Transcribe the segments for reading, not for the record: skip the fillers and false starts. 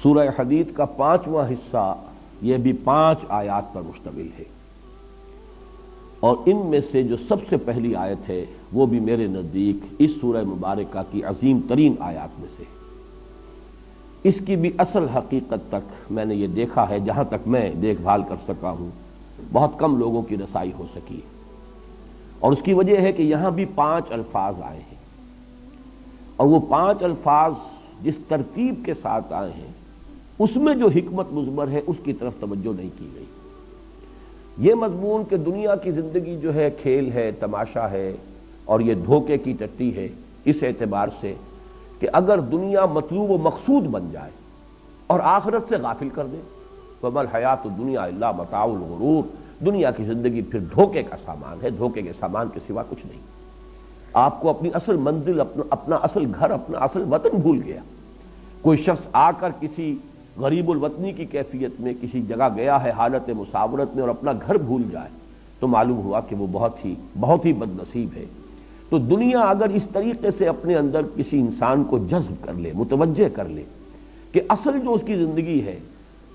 سورہ حدید کا 5واں حصہ یہ بھی 5 آیات پر مشتمل ہے، اور ان میں سے جو سب سے پہلی آیت ہے وہ بھی میرے نزدیک اس سورہ مبارکہ کی عظیم ترین آیات میں سے ہے۔ اس کی بھی اصل حقیقت تک میں نے یہ دیکھا ہے، جہاں تک میں دیکھ بھال کر سکا ہوں بہت کم لوگوں کی رسائی ہو سکی، اور اس کی وجہ ہے کہ یہاں بھی 5 الفاظ آئے ہیں، اور وہ 5 الفاظ جس ترتیب کے ساتھ آئے ہیں اس میں جو حکمت مضمر ہے اس کی طرف توجہ نہیں کی گئی۔ یہ مضمون کہ دنیا کی زندگی جو ہے کھیل ہے، تماشا ہے، اور یہ دھوکے کی ٹٹی ہے، اس اعتبار سے کہ اگر دنیا مطلوب و مقصود بن جائے اور آخرت سے غافل کر دے فَمَا الْحَيَاةُ الدُّنْيَا إِلَّا مَتَاعُ الْغُرُورِ، دنیا کی زندگی پھر دھوکے کا سامان ہے، دھوکے کے سامان کے سوا کچھ نہیں۔ آپ کو اپنی اصل منزل، اپنا اصل گھر، اپنا اصل وطن بھول گیا۔ کوئی شخص آ کر کسی غریب الوطنی کی کیفیت میں کسی جگہ گیا ہے حالت مساورت میں اور اپنا گھر بھول جائے تو معلوم ہوا کہ وہ بہت ہی بد نصیب ہے۔ تو دنیا اگر اس طریقے سے اپنے اندر کسی انسان کو جذب کر لے، متوجہ کر لے کہ اصل جو اس کی زندگی ہے،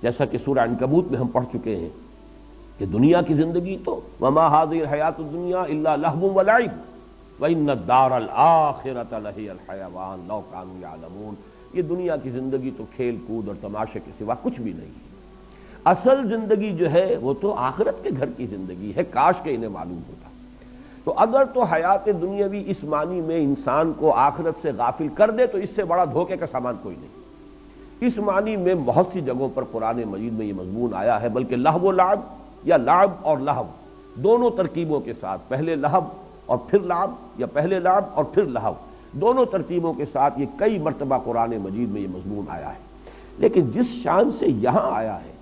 جیسا کہ سورہ عنکبوت میں ہم پڑھ چکے ہیں کہ دنیا کی زندگی تو وَمَا هَٰذِهِ الْحَيَاةُ الدُّنْيَا إِلَّا لَهْوٌ وَلَعِبٌ وَإِنَّ الدَّارَ الْآخِرَةَ لَهِيَ الْحَيَوَانُ لَوْ كَانُوا يَعْلَمُونَ۔ یہ دنیا کی زندگی تو کھیل کود اور تماشے کے سوا کچھ بھی نہیں ہے۔ اصل زندگی جو ہے وہ تو آخرت کے گھر کی زندگی ہے، کاش کہ انہیں معلوم ہوتا۔ تو اگر تو حیات دنیاوی اس معنی میں انسان کو آخرت سے غافل کر دے تو اس سے بڑا دھوکے کا سامان کوئی نہیں۔ اس معنی میں بہت سی جگہوں پر قرآن مجید میں یہ مضمون آیا ہے، بلکہ لہو و لعب یا لعب اور لہو دونوں ترکیبوں کے ساتھ، پہلے لہو اور پھر لعب، یا پہلے لعب اور پھر لہو، دونوں ترتیبوں کے ساتھ یہ کئی مرتبہ قرآن مجید میں یہ مضمون آیا ہے۔ لیکن جس شان سے یہاں آیا ہے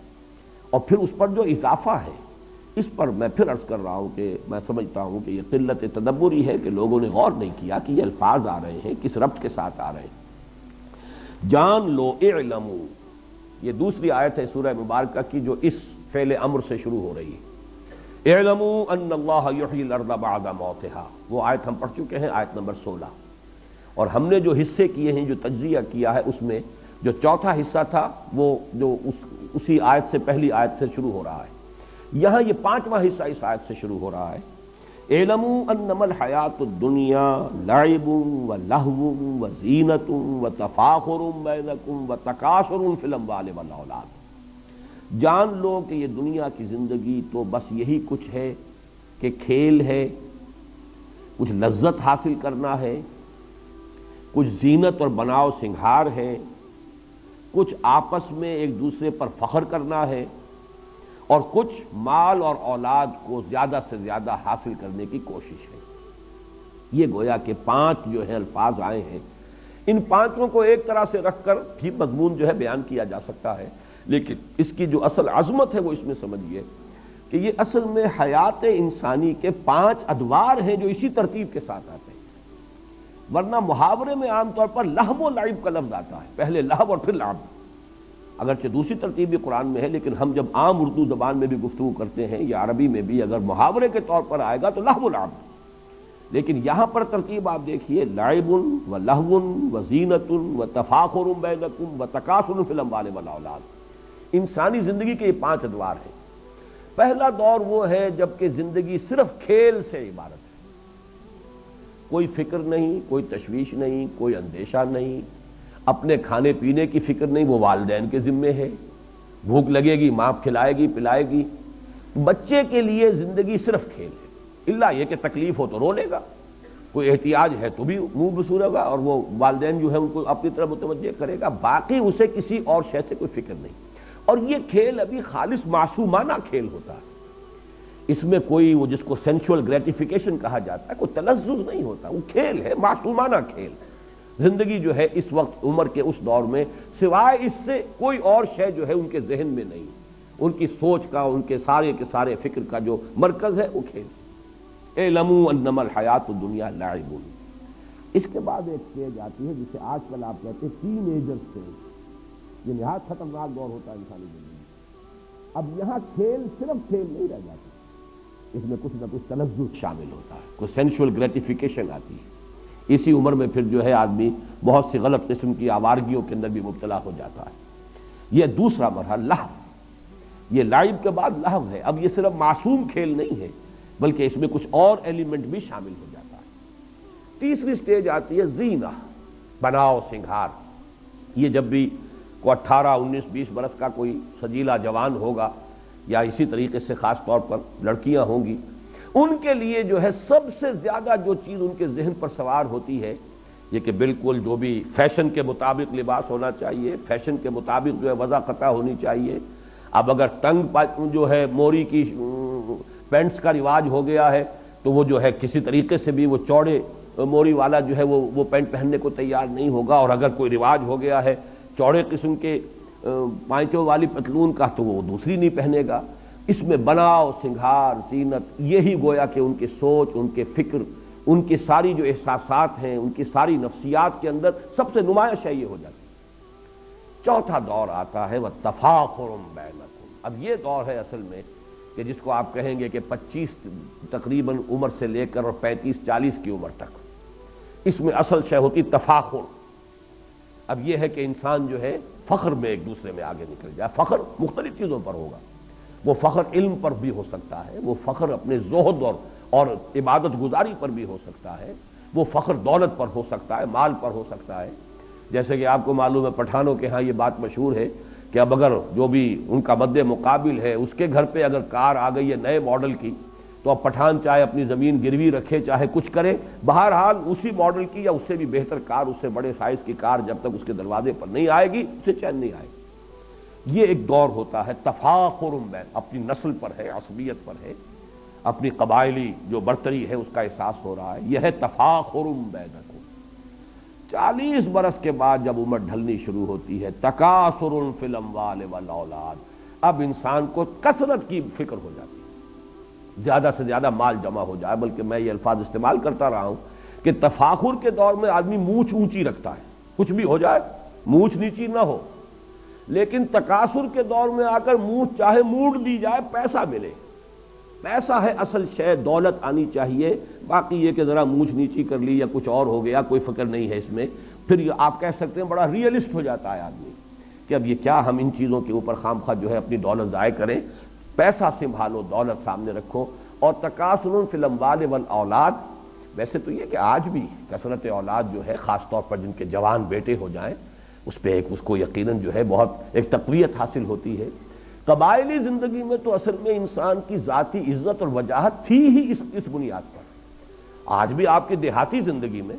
اور پھر اس پر جو اضافہ ہے، اس پر میں پھر عرض کر رہا ہوں کہ میں سمجھتا ہوں کہ یہ قلت تدبری ہے کہ لوگوں نے غور نہیں کیا کہ یہ الفاظ آ رہے ہیں کس ربط کے ساتھ آ رہے ہیں۔ جان لو اعلموا، یہ دوسری آیت ہے سورہ مبارکہ کی جو اس فعل امر سے شروع ہو رہی ہے۔ اعلموا ان اللہ یحیی الارض بعد موتها، وہ آیت ہم پڑھ چکے ہیں، آیت نمبر 16، اور ہم نے جو حصے کیے ہیں، جو تجزیہ کیا ہے، اس میں جو چوتھا حصہ تھا وہ جو اسی آیت سے پہلی آیت سے شروع ہو رہا ہے، یہاں یہ 5واں حصہ اس آیت سے شروع ہو رہا ہے۔ اعلموا انما الحیات الدنیا لعب ولہو وزینۃ وتفاخر بینکم وتکاثر فی الاموال والاولاد، جان لو کہ یہ دنیا کی زندگی تو بس یہی کچھ ہے کہ کھیل ہے، کچھ لذت حاصل کرنا ہے، کچھ زینت اور بناؤ سنگھار ہے، کچھ آپس میں ایک دوسرے پر فخر کرنا ہے، اور کچھ مال اور اولاد کو زیادہ سے زیادہ حاصل کرنے کی کوشش ہے۔ یہ گویا کہ 5 جو ہے الفاظ آئے ہیں، ان 5 کو ایک طرح سے رکھ کر بھی مضمون جو ہے بیان کیا جا سکتا ہے، لیکن اس کی جو اصل عظمت ہے وہ اس میں سمجھیے کہ یہ اصل میں حیات انسانی کے 5 ادوار ہیں جو اسی ترتیب کے ساتھ آتے ہیں۔ ورنہ محاورے میں عام طور پر لہو و لعب کا لفظ آتا ہے، پہلے لہو اور پھر لعب، اگرچہ دوسری ترتیب بھی قرآن میں ہے، لیکن ہم جب عام اردو زبان میں بھی گفتگو کرتے ہیں یا عربی میں بھی اگر محاورے کے طور پر آئے گا تو لہو و لعب، لیکن یہاں پر ترتیب آپ دیکھیے، لعب و لہو و زینت و تفاخر بینکم و تکاثر فی الاموال والاولاد، انسانی زندگی کے یہ 5 ادوار ہیں۔ پہلا دور وہ ہے جب کہ زندگی صرف کھیل سے عبارت ہے، کوئی فکر نہیں، کوئی تشویش نہیں، کوئی اندیشہ نہیں، اپنے کھانے پینے کی فکر نہیں، وہ والدین کے ذمے ہے، بھوک لگے گی ماں کھلائے گی پلائے گی۔ بچے کے لیے زندگی صرف کھیل ہے، الا یہ کہ تکلیف ہو تو رو لے گا، کوئی احتیاج ہے تو بھی منہ بسورے گا، اور وہ والدین جو ہے ان کو اپنی طرف متوجہ کرے گا، باقی اسے کسی اور شے سے کوئی فکر نہیں۔ اور یہ کھیل ابھی خالص معصومانہ کھیل ہوتا ہے، اس میں کوئی وہ جس کو سینشول گریٹیفیکیشن کہا جاتا ہے، کوئی تلذذ نہیں ہوتا، وہ کھیل ہے، معصومانہ کھیل۔ زندگی جو ہے اس وقت عمر کے اس دور میں سوائے اس سے کوئی اور شے جو ہے ان کے ذہن میں نہیں، ان کی سوچ کا، ان کے سارے فکر کا جو مرکز ہے وہ کھیل۔ اعلموا انما الحیات الدنیا لعب، اس کے بعد ایک اسٹیج آتی ہے جسے آج کل آپ کہتے ہیں ٹین ایجر اسٹیج، یہ نہایت خطرناک دور ہوتا ہے انسانی زندگی۔ اب یہاں کھیل صرف کھیل نہیں رہ جاتا، اس میں کچھ نہ کچھ تلذذ شامل ہوتا ہے، کوئی سینشول گریٹیفیکیشن آتی ہے۔ اسی عمر میں پھر جو ہے آدمی بہت سی غلط قسم کی آوارگیوں کے اندر بھی مبتلا ہو جاتا ہے۔ یہ دوسرا مرحلہ لہو، یہ لائب کے بعد لہو ہے۔ اب یہ صرف معصوم کھیل نہیں ہے بلکہ اس میں کچھ اور ایلیمنٹ بھی شامل ہو جاتا ہے۔ تیسری سٹیج آتی ہے زینہ، بناؤ سنگھار۔ یہ جب بھی کوئی 18 19 20 برس کا کوئی سجیلا جوان ہوگا یا اسی طریقے سے خاص طور پر لڑکیاں ہوں گی، ان کے لیے جو ہے سب سے زیادہ جو چیز ان کے ذہن پر سوار ہوتی ہے یہ کہ بالکل جو بھی فیشن کے مطابق لباس ہونا چاہیے، فیشن کے مطابق جو ہے وضع قطع ہونی چاہیے۔ اب اگر تنگ جو ہے موری کی پینٹس کا رواج ہو گیا ہے تو وہ جو ہے کسی طریقے سے بھی وہ چوڑے موری والا جو ہے وہ پینٹ پہننے کو تیار نہیں ہوگا، اور اگر کوئی رواج ہو گیا ہے چوڑے قسم کے پائچوں والی پتلون کا تو وہ دوسری نہیں پہنے گا۔ اس میں بناؤ سنگھار زینت، یہی گویا کہ ان کی سوچ، ان کے فکر، ان کی ساری جو احساسات ہیں، ان کی ساری نفسیات کے اندر سب سے نمایاں شے یہ ہو جاتی ہے۔ چوتھا دور آتا ہے وَتَفَاخُرٌ بَيْنَكُمْ۔ اب یہ دور ہے اصل میں کہ جس کو آپ کہیں گے کہ 25 تقریباً عمر سے لے کر اور 35 40 کی عمر تک، اس میں اصل شے ہوتی تفاخر۔ اب یہ ہے کہ انسان جو ہے فخر میں ایک دوسرے میں آگے نکل جائے۔ فخر مختلف چیزوں پر ہوگا، وہ فخر علم پر بھی ہو سکتا ہے، وہ فخر اپنے زہد اور عبادت گزاری پر بھی ہو سکتا ہے، وہ فخر دولت پر ہو سکتا ہے، مال پر ہو سکتا ہے۔ جیسے کہ آپ کو معلوم ہے پٹھانوں کے ہاں یہ بات مشہور ہے کہ اب اگر جو بھی ان کا مد مقابل ہے اس کے گھر پہ اگر کار آ گئی ہے نئے ماڈل کی تو اب پٹھان چاہے اپنی زمین گروی رکھے چاہے کچھ کرے، بہرحال اسی ماڈل کی یا اس سے بھی بہتر کار، اس سے بڑے سائز کی کار جب تک اس کے دروازے پر نہیں آئے گی اسے چین نہیں آئے گی۔ یہ ایک دور ہوتا ہے تفاخر بین، اپنی نسل پر ہے، عصبیت پر ہے، اپنی قبائلی جو برتری ہے اس کا احساس ہو رہا ہے۔ یہ ہے تفاخر بینکم۔ 40 برس کے بعد جب عمر ڈھلنی شروع ہوتی ہے تکاثر فی الاموال والاولاد، اب انسان کو کثرت کی فکر ہو جاتی ہے، زیادہ سے زیادہ مال جمع ہو جائے، بلکہ میں یہ الفاظ استعمال کرتا رہا ہوں کہ تفاخر کے دور میں آدمی مونچھ اونچی رکھتا ہے، کچھ بھی ہو جائے مونچھ نیچی نہ ہو، لیکن تکاثر کے دور میں آ کر مونچھ چاہے موڑ دی جائے، پیسہ ملے، پیسہ ہے اصل شے، دولت آنی چاہیے، باقی یہ کہ ذرا مونچھ نیچی کر لی یا کچھ اور ہو گیا کوئی فکر نہیں ہے اس میں۔ پھر یہ آپ کہہ سکتے ہیں بڑا ریئلسٹ ہو جاتا ہے آدمی کہ اب یہ کیا ہم ان چیزوں کے اوپر خام خواہ جو ہے اپنی دولت ضائع کریں، پیسہ سنبھالو، دولت سامنے رکھو۔ اور تکاثر فی الاموال والاولاد، ویسے تو یہ کہ آج بھی کثرت اولاد جو ہے خاص طور پر جن کے جوان بیٹے ہو جائیں اس پہ اس کو یقیناً جو ہے بہت ایک تقویت حاصل ہوتی ہے۔ قبائلی زندگی میں تو اصل میں انسان کی ذاتی عزت اور وجاہت تھی ہی اس بنیاد پر۔ آج بھی آپ کی دیہاتی زندگی میں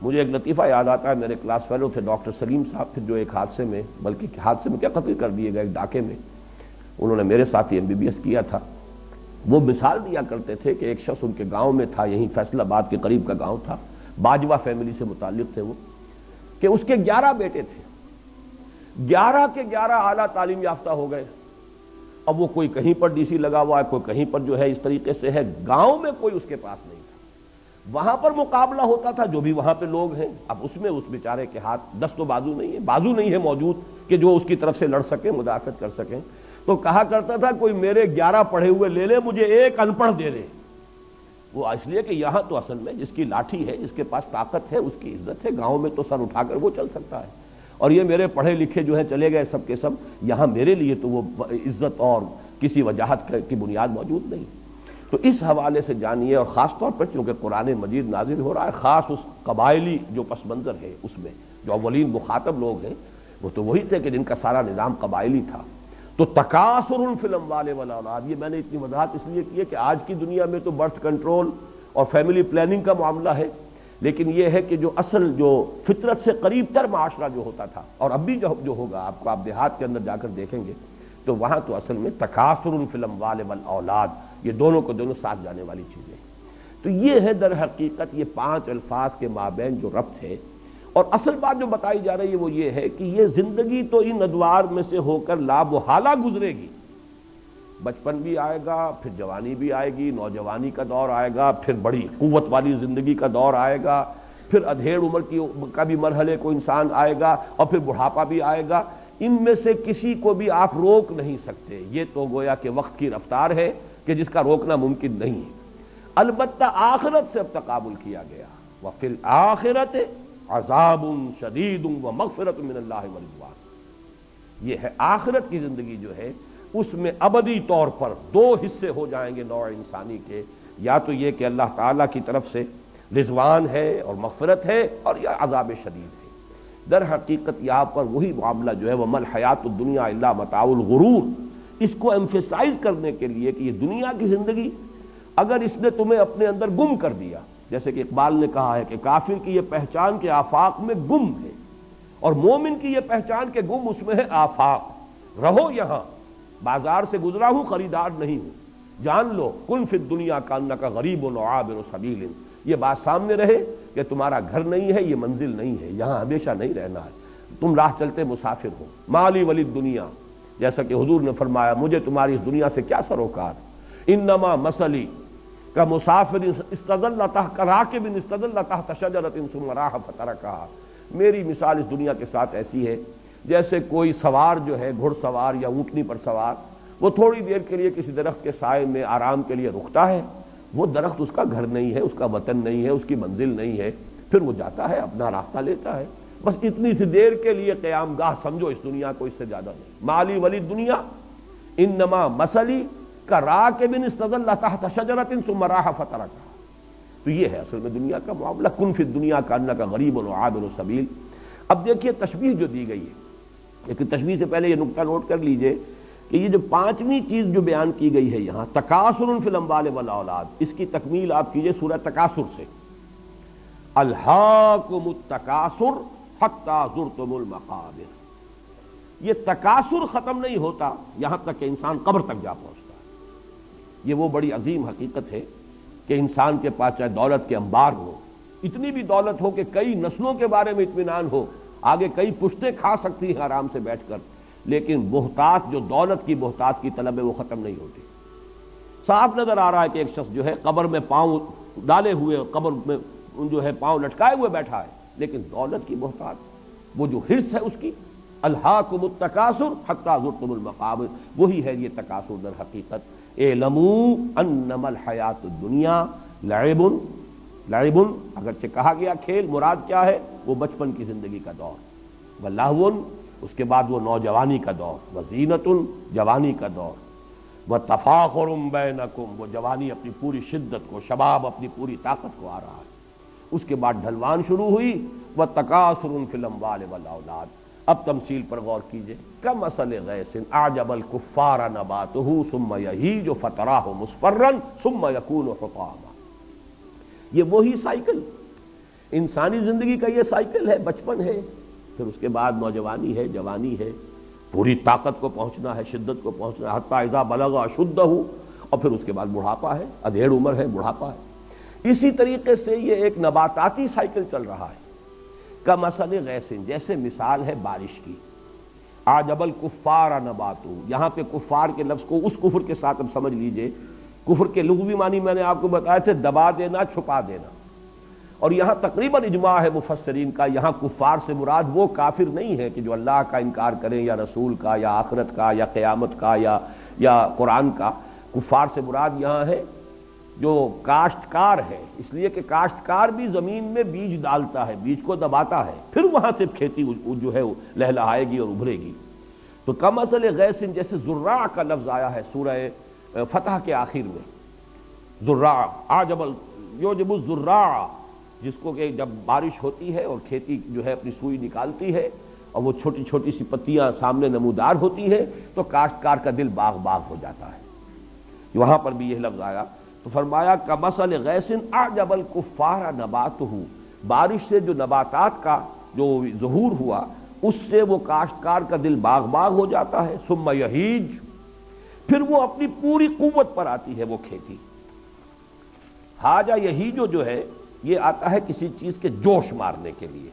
مجھے ایک لطیفہ یاد آتا ہے، میرے کلاس فیلو تھے ڈاکٹر سلیم صاحب، پھر جو ایک حادثے میں، بلکہ حادثے میں کیا قتل کر دیے گئے، ایک ڈاکے میں انہوں نے میرے ساتھ MBBS کیا تھا۔ وہ مثال دیا کرتے تھے کہ ایک شخص ان کے گاؤں میں تھا، یہیں فیصل آباد کے قریب کا گاؤں تھا، باجوہ فیملی سے متعلق تھے وہ، کہ اس کے 11 بیٹے تھے، 11 کے 11 اعلیٰ تعلیم یافتہ ہو گئے۔ اب وہ کوئی کہیں پر DC لگا ہوا ہے، کوئی کہیں پر جو ہے اس طریقے سے ہے، گاؤں میں کوئی اس کے پاس نہیں تھا۔ وہاں پر مقابلہ ہوتا تھا جو بھی وہاں پہ لوگ ہیں، اب اس میں اس بیچارے کے ہاتھ دست و بازو نہیں ہے، بازو نہیں ہے موجود کہ جو اس کی طرف سے لڑ سکیں، مدافعت کر سکیں، تو کہا کرتا تھا کوئی میرے 11 پڑھے ہوئے لے لے، مجھے ایک ان پڑھ دے دے۔ وہ اس لیے کہ یہاں تو اصل میں جس کی لاٹھی ہے، جس کے پاس طاقت ہے، اس کی عزت ہے، گاؤں میں تو سر اٹھا کر وہ چل سکتا ہے، اور یہ میرے پڑھے لکھے جو ہیں چلے گئے سب کے سب، یہاں میرے لیے تو وہ عزت اور کسی وجاہت کی بنیاد موجود نہیں۔ تو اس حوالے سے جانیے، اور خاص طور پر چونکہ قرآن مجید نازل ہو رہا ہے، خاص اس قبائلی جو پس منظر ہے اس میں جو اولین مخاطب لوگ ہیں وہ تو وہی تھے کہ جن کا سارا نظام قبائلی تھا۔ تو تکاثر فی الاموال والاولاد، یہ میں نے اتنی وضاحت اس لیے کی ہے کہ آج کی دنیا میں تو برتھ کنٹرول اور فیملی پلاننگ کا معاملہ ہے، لیکن یہ ہے کہ جو اصل جو فطرت سے قریب تر معاشرہ جو ہوتا تھا، اور اب بھی جو ہوگا آپ دیہات کے اندر جا کر دیکھیں گے تو وہاں تو اصل میں تکاثر فی الاموال والاولاد، یہ دونوں کو دونوں ساتھ جانے والی چیزیں ہیں۔ تو یہ ہے در حقیقت یہ 5 الفاظ کے مابین جو ربط ہے، اور اصل بات جو بتائی جا رہی ہے وہ یہ ہے کہ یہ زندگی تو ان ادوار میں سے ہو کر لامحالہ گزرے گی۔ بچپن بھی آئے گا، پھر جوانی بھی آئے گی، نوجوانی کا دور آئے گا، پھر بڑی قوت والی زندگی کا دور آئے گا، پھر ادھیڑ عمر کا بھی مرحلے کو انسان آئے گا، اور پھر بڑھاپا بھی آئے گا۔ ان میں سے کسی کو بھی آپ روک نہیں سکتے، یہ تو گویا کہ وقت کی رفتار ہے کہ جس کا روکنا ممکن نہیں ہے۔ البتہ آخرت سے اب تقابل کیا گیا، وَفِي الْآخِرَةِ عَذَابٌ شَدِيدٌ وَمَغْفِرَةٌ مِّنَ اللَّهِ وَرِضْوَانٌ۔ یہ ہے آخرت کی زندگی جو ہے اس میں ابدی طور پر دو حصے ہو جائیں گے نوع انسانی کے، یا تو یہ کہ اللہ تعالیٰ کی طرف سے رضوان ہے اور مغفرت ہے، اور یا عذاب شدید ہے۔ در حقیقت یہاں پر وہی معاملہ جو ہے وہ مل حیات الدنیا الا متاع الغرور، اس کو ایمفیسائز کرنے کے لیے کہ یہ دنیا کی زندگی اگر اس نے تمہیں اپنے اندر گم کر دیا، جیسے کہ اقبال نے کہا ہے کہ کافر کی یہ پہچان کے آفاق میں گم ہے، اور مومن کی یہ پہچان کے گم اس میں ہے آفاق۔ رہو یہاں، بازار سے گزرا ہوں خریدار نہیں ہوں، جان لو کن فی الدنیا کانک غریب و عابر سبیل، یہ بات سامنے رہے کہ تمہارا گھر نہیں ہے، یہ منزل نہیں ہے، یہاں ہمیشہ نہیں رہنا ہے، تم راہ چلتے مسافر ہو۔ مالی ولی دنیا، جیسا کہ حضور نے فرمایا مجھے تمہاری اس دنیا سے کیا سروکار، انما مثلی کا مسافر استظل تحت راکب استظل تحت شجرۃ ثم راح فترکھا، میری مثال اس دنیا کے ساتھ ایسی ہے جیسے کوئی سوار جو ہے گھڑ سوار یا اونٹنی پر سوار، وہ تھوڑی دیر کے لیے کسی درخت کے سائے میں آرام کے لیے رکتا ہے، وہ درخت اس کا گھر نہیں ہے، اس کا وطن نہیں ہے، اس کی منزل نہیں ہے، پھر وہ جاتا ہے اپنا راستہ لیتا ہے، بس اتنی سی دیر کے لیے قیام گاہ سمجھو اس دنیا کو، اس سے زیادہ نہیں۔ مالی ولی دنیا انما مثلی کراکب استظل تحت شجرۃ ثم راح فترکھا، تو یہ ہے اصل میں دنیا کا معاملہ، کن فی الدنیا کانک غریب و عابر سبیل۔ اب دیکھیے تشبیہ جو دی گئی ہے، لیکن تشبیہ سے پہلے یہ نقطہ نوٹ کر لیجئے کہ یہ جو پانچویں چیز جو بیان کی گئی ہے یہاں، تکاثر فی الاموال والاولاد، اس کی تکمیل آپ کیجئے سورہ تکاثر سے، الہاکم التکاثر حتی زرتم المقابر۔ یہ تکاثر ختم نہیں ہوتا یہاں تک کہ انسان قبر تک جا پہنچتا ہے۔ یہ وہ بڑی عظیم حقیقت ہے کہ انسان کے پاس چاہے دولت کے انبار ہو، اتنی بھی دولت ہو کہ کئی نسلوں کے بارے میں اطمینان ہو، آگے کئی پشتیں کھا سکتی ہیں آرام سے بیٹھ کر، لیکن بہتات جو دولت کی بہتات کی طلب ہے وہ ختم نہیں ہوتی۔ صاف نظر آ رہا ہے کہ ایک شخص جو ہے قبر میں پاؤں ڈالے ہوئے، قبر میں جو ہے پاؤں لٹکائے ہوئے بیٹھا ہے، لیکن دولت کی بہتات، وہ جو حرص ہے اس کی، الہاکم التکاثر حتی زرتم المقابر، وہی ہے یہ تکاثر در حقیقت۔ اعلموا انما الحیات الدنیا لعب، لعب اگرچہ کہا گیا کھیل، مراد کیا ہے؟ وہ بچپن کی زندگی کا دور، ولہو اس کے بعد وہ نوجوانی کا دور، وزینت جوانی کا دور، وتفاخر بینکم وہ جوانی اپنی پوری شدت کو، شباب اپنی پوری طاقت کو آ رہا ہے، اس کے بعد ڈھلوان شروع ہوئی، وتکاثر فی الاموال والاولاد۔ اب تمثیل پر غور کیجئے، کمثل غیث اعجب الکفار نباتہ ثم یہیج فتراہ مصفرا ثم یکون حطاما۔ یہ وہی سائیکل، انسانی زندگی کا یہ سائیکل ہے، بچپن ہے، پھر اس کے بعد نوجوانی ہے، جوانی ہے، پوری طاقت کو پہنچنا ہے، شدت کو پہنچنا ہے، حتی اذا بلغ اشدہ، اور پھر اس کے بعد بڑھاپا ہے، ادھیڑ عمر ہے، بڑھاپا ہے۔ اسی طریقے سے یہ ایک نباتاتی سائیکل چل رہا ہے، کمثل غیث جیسے مثال ہے بارش کی، اعجب الکفار نباتہ، یہاں پہ کفار کے لفظ کو اس کفر کے ساتھ اب سمجھ لیجئے، کفر کے لغوی معنی میں نے آپ کو بتایا تھے، دبا دینا، چھپا دینا، اور یہاں تقریباً اجماع ہے مفسرین کا، یہاں کفار سے مراد وہ کافر نہیں ہے کہ جو اللہ کا انکار کریں یا رسول کا یا آخرت کا یا قیامت کا یا قرآن کا۔ کفار سے مراد یہاں ہے جو کاشتکار ہے، اس لیے کہ کاشتکار بھی زمین میں بیج ڈالتا ہے، بیج کو دباتا ہے، پھر وہاں سے کھیتی جو ہے لہلہائے گی اور ابھرے گی۔ تو کمثل غیث جیسے زراع کا لفظ آیا ہے سورہ فتح کے آخر میں، زراع اعجب یعجب الزراع، جس کو کہ جب بارش ہوتی ہے اور کھیتی جو ہے اپنی سوئی نکالتی ہے اور وہ چھوٹی چھوٹی سی پتیاں سامنے نمودار ہوتی ہے تو کاشتکار کا دل باغ باغ ہو جاتا ہے۔ وہاں پر بھی یہ لفظ آیا تو فرمایا کمثل غیث اعجب الکفار نباتہ، بارش سے جو نباتات کا جو ظہور ہوا اس سے وہ کاشتکار کا دل باغ باغ ہو جاتا ہے، ثم یہیج، پھر وہ اپنی پوری قوت پر آتی ہے وہ کھیتی۔ حاجہ یہیجو جو ہے یہ آتا ہے کسی چیز کے جوش مارنے کے لیے،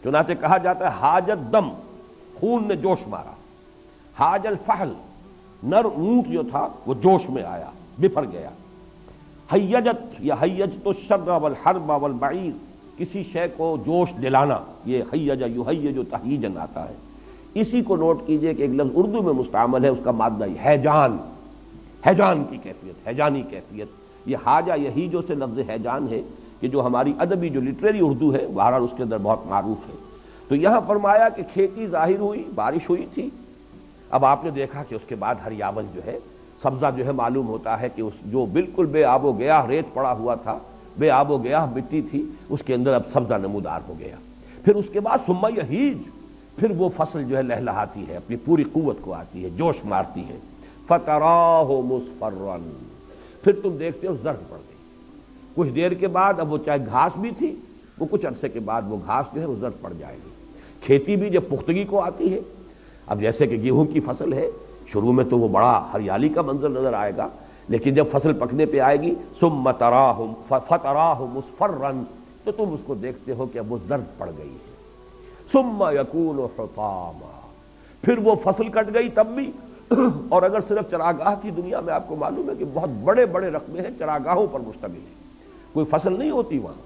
چنانچہ کہا جاتا ہے حاجت دم، خون نے جوش مارا، حاج الفحل، نر اونٹ جو تھا وہ جوش میں آیا، بفر گیا، حیجت یا حیجت الشر والحرب والبعیر، کسی شے کو جوش دلانا، یہ حیج یحیج تحییجن آتا ہے۔ اسی کو نوٹ کیجئے کہ ایک لفظ اردو میں مستعمل ہے، اس کا مادہ حیجان، حیجان کی کیفیت، حیجانی کیفیت، یہ حاجہ یہیجو سے لفظ حیجان ہے کہ جو ہماری ادبی جو لٹریری اردو ہے بہرحال اس کے اندر بہت معروف ہے۔ تو یہاں فرمایا کہ کھیتی ظاہر ہوئی، بارش ہوئی تھی، اب آپ نے دیکھا کہ اس کے بعد ہریاول جو ہے، سبزہ جو ہے معلوم ہوتا ہے کہ اس جو بالکل بے آب و گیا ریت پڑا ہوا تھا، بے آب و گیا مٹی تھی، اس کے اندر اب سبزہ نمودار ہو گیا۔ پھر اس کے بعد ثم یہیج، پھر وہ فصل جو ہے لہلہاتی ہے، اپنی پوری قوت کو آتی ہے، جوش مارتی ہے۔ فتراہ مصفرا، پھر تم دیکھتے ہو زرد پڑ گئی، کچھ دیر کے بعد اب وہ چاہے گھاس بھی تھی، وہ کچھ عرصے کے بعد وہ گھاس جو ہے وہ زرد پڑ جائے گی۔ کھیتی بھی جب پختگی کو آتی ہے، اب جیسے کہ گیہوں کی فصل ہے، شروع میں تو وہ بڑا ہریالی کا منظر نظر آئے گا، لیکن جب فصل پکنے پہ آئے گی ثم تراہ فتراہ مصفرا، تو تم اس کو دیکھتے ہو کہ اب وہ زرد پڑ گئی ہے۔ ثم یکون حطاما، پھر وہ فصل کٹ گئی تب بھی، اور اگر صرف چراگاہ کی دنیا میں آپ کو معلوم ہے کہ بہت بڑے بڑے رقبے ہیں چراگاہوں پر مشتمل ہے، کوئی فصل نہیں ہوتی وہاں۔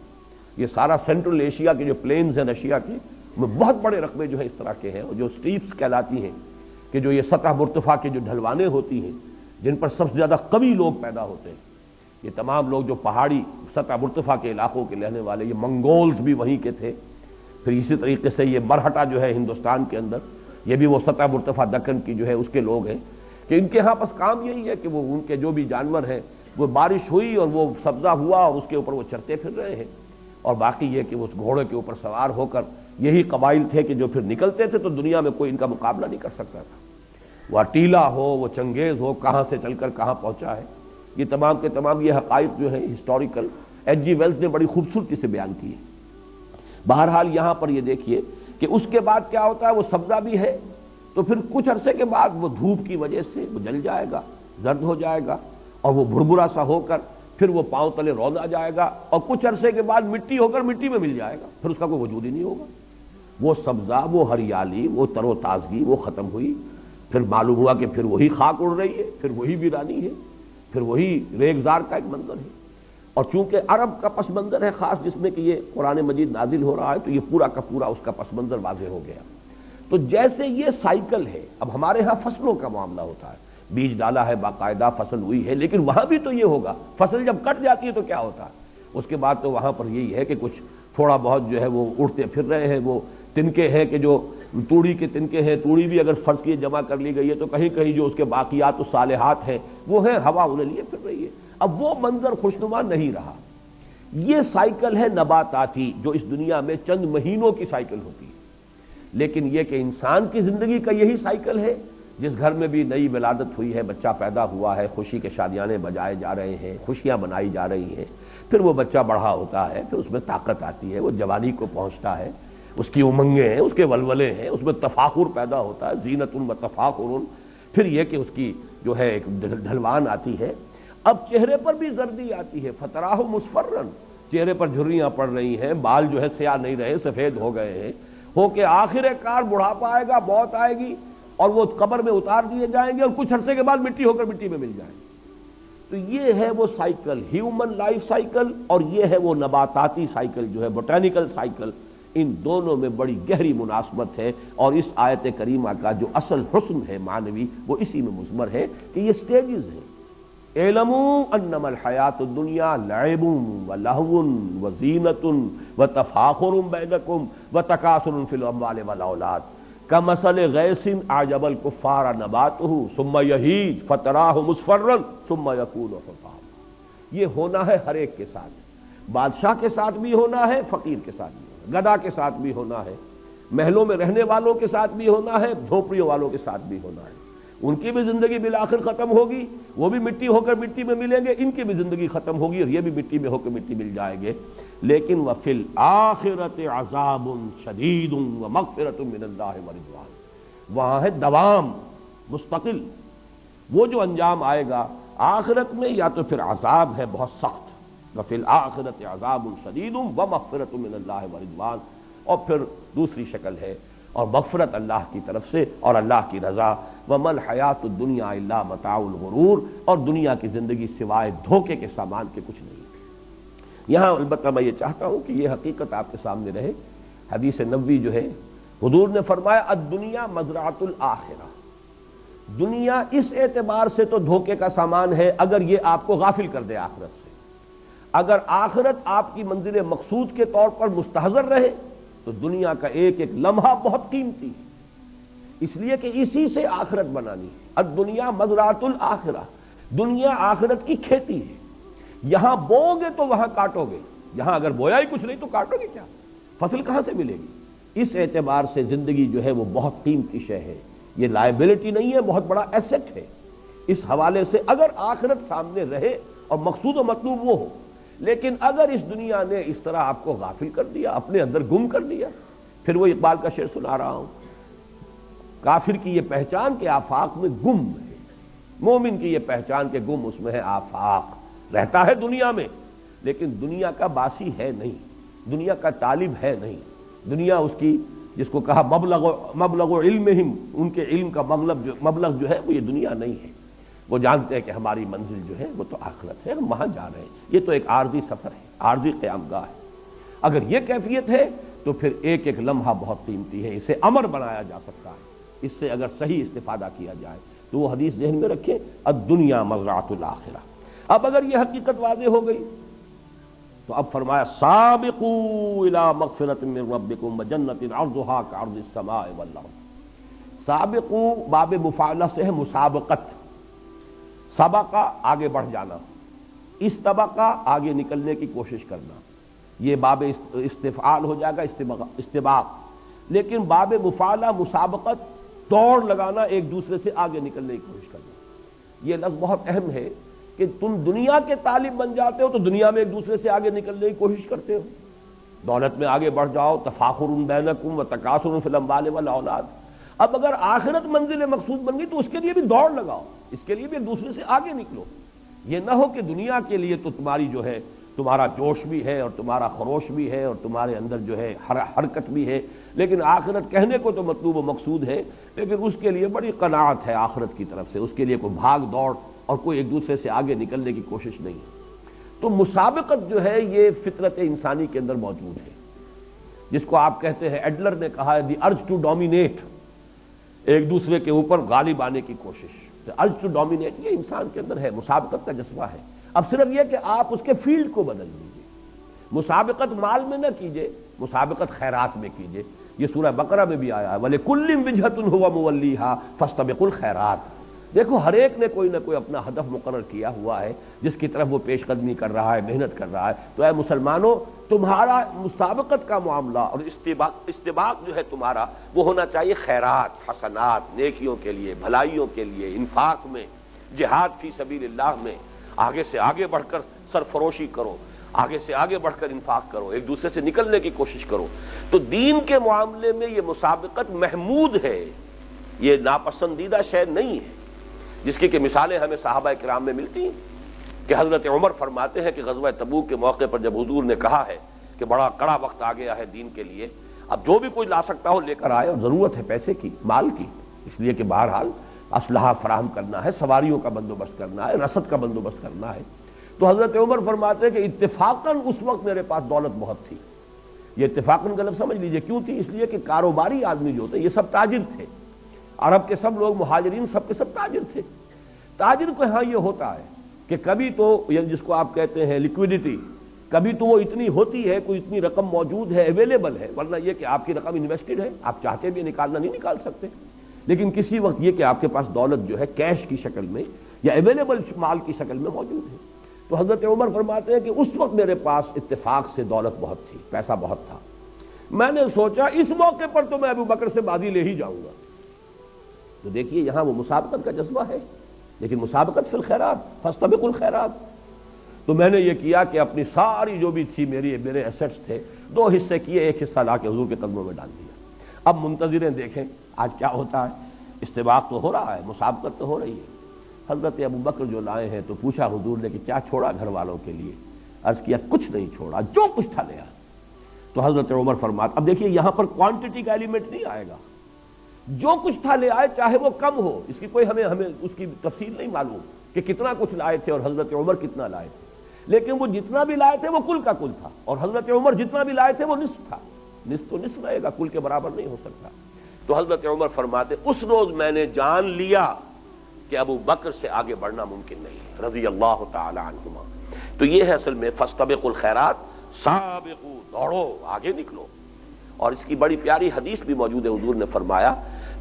یہ سارا سینٹرل ایشیا کے جو پلینز ہیں رشیا کے، میں بہت بڑے رقبے جو ہے اس طرح کے ہیں، اور جو سٹیپس کہلاتی ہیں، کہ جو یہ سطح مرتفع کے جو ڈھلوانے ہوتی ہیں جن پر سب سے زیادہ قوی لوگ پیدا ہوتے ہیں، یہ تمام لوگ جو پہاڑی سطح مرتفع کے علاقوں کے رہنے والے، یہ منگولز بھی وہیں کے تھے، پھر اسی طریقے سے یہ مرہٹا جو ہے ہندوستان کے اندر، یہ بھی وہ سطح مرتفع دکن کی جو ہے اس کے لوگ ہیں، کہ ان کے ہاں بس کام یہی ہے کہ وہ ان کے جو بھی جانور ہیں، وہ بارش ہوئی اور وہ سبزہ ہوا اور اس کے اوپر وہ چرتے پھر رہے ہیں، اور باقی یہ کہ اس گھوڑے کے اوپر سوار ہو کر یہی قبائل تھے کہ جو پھر نکلتے تھے تو دنیا میں کوئی ان کا مقابلہ نہیں کر سکتا تھا، وہ اٹیلا ہو، وہ چنگیز ہو، کہاں سے چل کر کہاں پہنچا ہے۔ یہ تمام کے تمام یہ حقائق جو ہیں ہسٹوریکل ایچ جی ویلز نے بڑی خوبصورتی سے بیان کی ہے۔ بہرحال یہاں پر یہ دیکھیے کہ اس کے بعد کیا ہوتا ہے، وہ سبزہ بھی ہے تو پھر کچھ عرصے کے بعد وہ دھوپ کی وجہ سے وہ جل جائے گا، زرد ہو جائے گا، اور وہ بھربھرا سا ہو کر پھر وہ پاؤں تلے روند آ جائے گا، اور کچھ عرصے کے بعد مٹی ہو کر مٹی میں مل جائے گا، پھر اس کا کوئی وجود ہی نہیں ہوگا۔ وہ سبزہ، وہ ہریالی، وہ تر و تازگی وہ ختم ہوئی، پھر معلوم ہوا کہ پھر وہی خاک اڑ رہی ہے، پھر وہی ویرانی ہے، پھر وہی ریگزار کا ایک منظر ہے۔ اور چونکہ عرب کا پس منظر ہے خاص، جس میں کہ یہ قرآن مجید نازل ہو رہا ہے، تو یہ پورا کا پورا اس کا پس منظر واضح ہو گیا۔ تو جیسے یہ سائیکل ہے، اب ہمارے ہاں فصلوں کا معاملہ ہوتا ہے، بیج ڈالا ہے، باقاعدہ فصل ہوئی ہے، لیکن وہاں بھی تو یہ ہوگا، فصل جب کٹ جاتی ہے تو کیا ہوتا ہے، اس کے بعد تو وہاں پر یہی ہے کہ کچھ تھوڑا بہت جو ہے وہ اڑتے پھر رہے ہیں، وہ تنکے ہیں کہ جو توڑی کے تنکے ہیں، توڑی بھی اگر فرض کیے جمع کر لی گئی ہے تو کہیں کہیں جو اس کے باقیات الصالحات ہیں وہ ہیں، ہوا انہیں لیے پھر رہی ہے۔ اب وہ منظر خوشنما نہیں رہا۔ یہ سائیکل ہے نباتاتی جو اس دنیا میں چند مہینوں کی سائیکل ہوتی ہے، لیکن یہ کہ انسان کی زندگی کا یہی سائیکل ہے، جس گھر میں بھی نئی ولادت ہوئی ہے، بچہ پیدا ہوا ہے، خوشی کے شادیانے بجائے جا رہے ہیں، خوشیاں منائی جا رہی ہیں، پھر وہ بچہ بڑھا ہوتا ہے، پھر اس میں طاقت آتی ہے، وہ جوانی کو پہنچتا ہے، اس کی امنگیں ہیں، اس کے ولولے ہیں، اس میں تفاخر پیدا ہوتا ہے، زینت و تفاخر، پھر یہ کہ اس کی جو ہے ایک ڈھلوان آتی ہے۔ اب چہرے پر بھی زردی آتی ہے، فتراہ مصفرن، چہرے پر جھریاں پڑ رہی ہیں، بال جو ہے سیاہ نہیں رہے، سفید ہو گئے ہیں، ہو کہ آخر کار بڑھاپا آئے گا، موت آئے گی، اور وہ قبر میں اتار دیے جائیں گے، اور کچھ عرصے کے بعد مٹی ہو کر مٹی میں مل جائیں گے۔ تو یہ ہے وہ سائیکل، ہیومن لائف سائیکل، اور یہ ہے وہ نباتاتی سائیکل جو ہے بوٹینیکل سائیکل۔ ان دونوں میں بڑی گہری مناسبت ہے، اور اس آیت کریمہ کا جو اصل حسن ہے معنوی وہ اسی میں مضمر ہے کہ یہ سٹیجز ہیں۔ اعلموا انما الحیات الدنیا لعب ولہو وزینۃ وتفاخر بینکم وتکاثر فی الاموال والاولاد کمثل غیث اعجب الکفار نباتہ ثم یہیج فتراہ مصفرا ثم یکون حطاما۔ یہ ہونا ہے ہر ایک کے ساتھ، بادشاہ کے ساتھ بھی ہونا ہے، فقیر کے ساتھ بھی ہونا ہے، گدا کے ساتھ بھی ہونا ہے، محلوں میں رہنے والوں کے ساتھ بھی ہونا ہے، جھونپڑیوں والوں کے ساتھ بھی ہونا ہے۔ ان کی بھی زندگی بالآخر ختم ہوگی، وہ بھی مٹی ہو کر مٹی میں ملیں گے، ان کی بھی زندگی ختم ہوگی اور یہ بھی مٹی میں ہو کر مٹی مل جائیں گے۔ لیکن وفی الآخرۃ عذاب شدید ومغفرۃ من اللہ ورضوان، وہاں ہے دوام مستقل۔ وہ جو انجام آئے گا آخرت میں یا تو پھر عذاب ہے بہت سخت، وفی الآخرۃ عذاب شدید ومغفرۃ من اللہ ورضوان، اور پھر دوسری شکل ہے اور مغفرت اللہ کی طرف سے اور اللہ کی رضا۔ وَمَا الْحَيَاةُ الدُّنْيَا إِلَّا مَتَاعُ الْغُرُورِ، اور دنیا کی زندگی سوائے دھوکے کے سامان کے کچھ نہیں۔ یہاں البتہ میں یہ چاہتا ہوں کہ یہ حقیقت آپ کے سامنے رہے۔ حدیث نبوی جو ہے حضور نے فرمایا الدنیا مزرعۃ الآخرہ، دنیا اس اعتبار سے تو دھوکے کا سامان ہے اگر یہ آپ کو غافل کر دے آخرت سے۔ اگر آخرت آپ کی منزل مقصود کے طور پر مستحضر رہے تو دنیا کا ایک ایک لمحہ بہت قیمتی ہے، اس لیے کہ اسی سے آخرت بنانی ہے۔ الدنیا مزرعۃ الآخرہ، دنیا آخرت کی کھیتی ہے، یہاں بوؤ گے تو وہاں کاٹو گے، یہاں اگر بویا ہی کچھ نہیں تو کاٹو گے کیا، فصل کہاں سے ملے گی؟ اس اعتبار سے زندگی جو ہے وہ بہت قیمتی شے ہے، یہ لائبلٹی نہیں ہے، بہت بڑا ایسٹ ہے۔ اس حوالے سے اگر آخرت سامنے رہے اور مقصود و مطلوب وہ ہو، لیکن اگر اس دنیا نے اس طرح آپ کو غافل کر دیا، اپنے اندر گم کر دیا، پھر وہ اقبال کا شعر سنا رہا ہوں، کافر کی یہ پہچان کہ آفاق میں گم ہے، مومن کی یہ پہچان کہ گم اس میں ہے آفاق، رہتا ہے دنیا میں لیکن دنیا کا باسی ہے نہیں، دنیا کا طالب ہے نہیں، دنیا اس کی جس کو کہا مبلغ علمہم، ان کے علم کا مبلغ جو ہے وہ یہ دنیا نہیں ہے، وہ جانتے ہیں کہ ہماری منزل جو ہے وہ تو آخرت ہے، ہم وہاں جا رہے ہیں، یہ تو ایک عارضی سفر ہے، عارضی قیام گاہ ہے۔ اگر یہ کیفیت ہے تو پھر ایک ایک لمحہ بہت قیمتی ہے، اسے امر بنایا جا سکتا ہے، اس سے اگر صحیح استفادہ کیا جائے تو وہ حدیث ذہن میں رکھیں، الدنیا مزرعۃ الآخرہ۔ اب اگر یہ حقیقت واضح ہو گئی تو اب فرمایا سابقوا الی مغفرۃ من ربکم وجنۃ عرضھا کعرض السماء والارض۔ سابقوا باب مفاعلہ سے ہے مسابقت، سبقہ آگے بڑھ جانا، استبقہ آگے نکلنے کی کوشش کرنا، یہ باب استفعال ہو جائے گا، استباق، لیکن باب مفاعلہ مسابقت، دوڑ لگانا، ایک دوسرے سے آگے نکلنے کی کوشش کرنا۔ یہ لفظ بہت اہم ہے کہ تم دنیا کے طالب بن جاتے ہو تو دنیا میں ایک دوسرے سے آگے نکلنے کی کوشش کرتے ہو، دولت میں آگے بڑھ جاؤ، تفاخر بینکم وتکاثر فی الاموال والاولاد۔ اب اگر آخرت منزل مقصود بن گئی تو اس کے لیے بھی دوڑ لگاؤ، اس کے لیے بھی ایک دوسرے سے آگے نکلو، یہ نہ ہو کہ دنیا کے لیے تو تمہاری جو ہے تمہارا جوش بھی ہے اور تمہارا خروش بھی ہے اور تمہارے اندر جو ہے حرکت بھی ہے، لیکن آخرت کہنے کو تو مطلوب و مقصود ہے، لیکن اس کے لیے بڑی قناعت ہے آخرت کی طرف سے، اس کے لیے کوئی بھاگ دوڑ اور کوئی ایک دوسرے سے آگے نکلنے کی کوشش نہیں ہے۔ تو مسابقت جو ہے یہ فطرت انسانی کے اندر موجود ہے، جس کو آپ کہتے ہیں، ایڈلر نے کہا ہے دی ارج ٹو ڈومینیٹ، ایک دوسرے کے اوپر غالب آنے کی کوشش، ارج ٹو ڈومینیٹ یہ انسان کے اندر ہے، مسابقت کا جذبہ ہے۔ اب صرف یہ کہ آپ اس کے فیلڈ کو بدل دیجئے، مسابقت مال میں نہ کیجئے، مسابقت خیرات میں کیجئے، یہ سورہ بقرہ میں بھی آیا ہے وَلِكُلٍّ وِجْهَةٌ هُوَ مُوَلِّيهَا فَاسْتَبِقُوا الْخَيْرَاتِ۔ دیکھو ہر ایک نے کوئی نہ کوئی اپنا ہدف مقرر کیا ہوا ہے جس کی طرف وہ پیش قدمی کر رہا ہے، محنت کر رہا ہے، تو اے مسلمانوں تمہارا مسابقت کا معاملہ اور استباق جو ہے تمہارا وہ ہونا چاہیے خیرات، حسنات، نیکیوں کے لیے، بھلائیوں کے لیے، انفاق میں، جہاد فی سبیل اللہ میں، آگے سے آگے بڑھ کر سرفروشی کرو، آگے سے آگے بڑھ کر انفاق کرو، ایک دوسرے سے نکلنے کی کوشش کرو۔ تو دین کے معاملے میں یہ مسابقت محمود ہے، یہ ناپسندیدہ شے نہیں ہے، جس کی کہ مثالیں ہمیں صحابہ کرام میں ملتی ہیں کہ حضرت عمر فرماتے ہیں کہ غزوہ تبوک کے موقع پر جب حضور نے کہا ہے کہ بڑا کڑا وقت آ گیا ہے دین کے لیے، اب جو بھی کوئی لا سکتا ہو لے کر آئے، اور ضرورت ہے پیسے کی، مال کی، اس لیے کہ بہرحال اسلحہ فراہم کرنا ہے، سواریوں کا بندوبست کرنا ہے، رسد کا بندوبست کرنا ہے۔ تو حضرت عمر فرماتے ہیں کہ اتفاقاً اس وقت میرے پاس دولت بہت تھی، یہ اتفاقاً غلط سمجھ لیجئے، کیوں تھی؟ اس لیے کہ کاروباری آدمی جو ہوتے یہ سب تاجر تھے، عرب کے سب لوگ، مہاجرین سب کے سب تاجر تھے۔ تاجر کو ہاں یہ ہوتا ہے کہ کبھی تو جس کو آپ کہتے ہیں لیکویڈیٹی، کبھی تو وہ اتنی ہوتی ہے، کوئی اتنی رقم موجود ہے، اویلیبل ہے، ورنہ یہ کہ آپ کی رقم انویسٹڈ ہے، آپ چاہتے بھی نکالنا نہیں نکال سکتے، لیکن کسی وقت یہ کہ آپ کے پاس دولت جو ہے کیش کی شکل میں یا اویلیبل مال کی شکل میں موجود ہے۔ تو حضرت عمر فرماتے ہیں کہ اس وقت میرے پاس اتفاق سے دولت بہت تھی، پیسہ بہت تھا، میں نے سوچا اس موقع پر تو میں ابو بکر سے بازی لے ہی جاؤں گا۔ تو دیکھیے یہاں وہ مسابقت کا جذبہ ہے، لیکن مسابقت فی الخیرات فاستبقوا الخیرات۔ تو میں نے یہ کیا کہ اپنی ساری جو بھی تھی میرے ایسٹس تھے، 2 حصے کیے، ایک حصہ لا کے حضور کے قدموں میں ڈال دیا۔ اب منتظریں دیکھیں آج کیا ہوتا ہے، استباق تو ہو رہا ہے، مسابقت تو ہو رہی ہے۔ حضرت ابو بکر جو لائے ہیں تو پوچھا حضور نے کہ کیا چھوڑا گھر والوں کے لیے؟ عرض کیا کچھ نہیں چھوڑا، جو کچھ تھا لیا۔ تو حضرت عمر فرماتے، اب دیکھیے یہاں پر کوانٹٹی کا ایلیمنٹ نہیں آئے گا، جو کچھ تھا لے آئے، چاہے وہ کم ہو، اس کی کوئی ہمیں اس کی تفصیل نہیں معلوم کہ کتنا کچھ لائے تھے اور حضرت عمر کتنا لائے تھے، لیکن وہ جتنا بھی لائے تھے وہ کل کا کل تھا، اور حضرت عمر جتنا بھی لائے تھے وہ نصف تھا، نصف تو نصف رہے گا، کل کے برابر نہیں ہو سکتا۔ تو حضرت عمر فرماتے اس روز میں نے جان لیا کہ ابو بکر سے آگے بڑھنا ممکن نہیں ہے، رضی اللہ تعالی عنہما۔ تو یہ ہے اصل میں فاستبقوا الخیرات، سابقوا، دوڑو، آگے نکلو۔ اور اس کی بڑی پیاری حدیث بھی موجود ہے، حضور نے فرمایا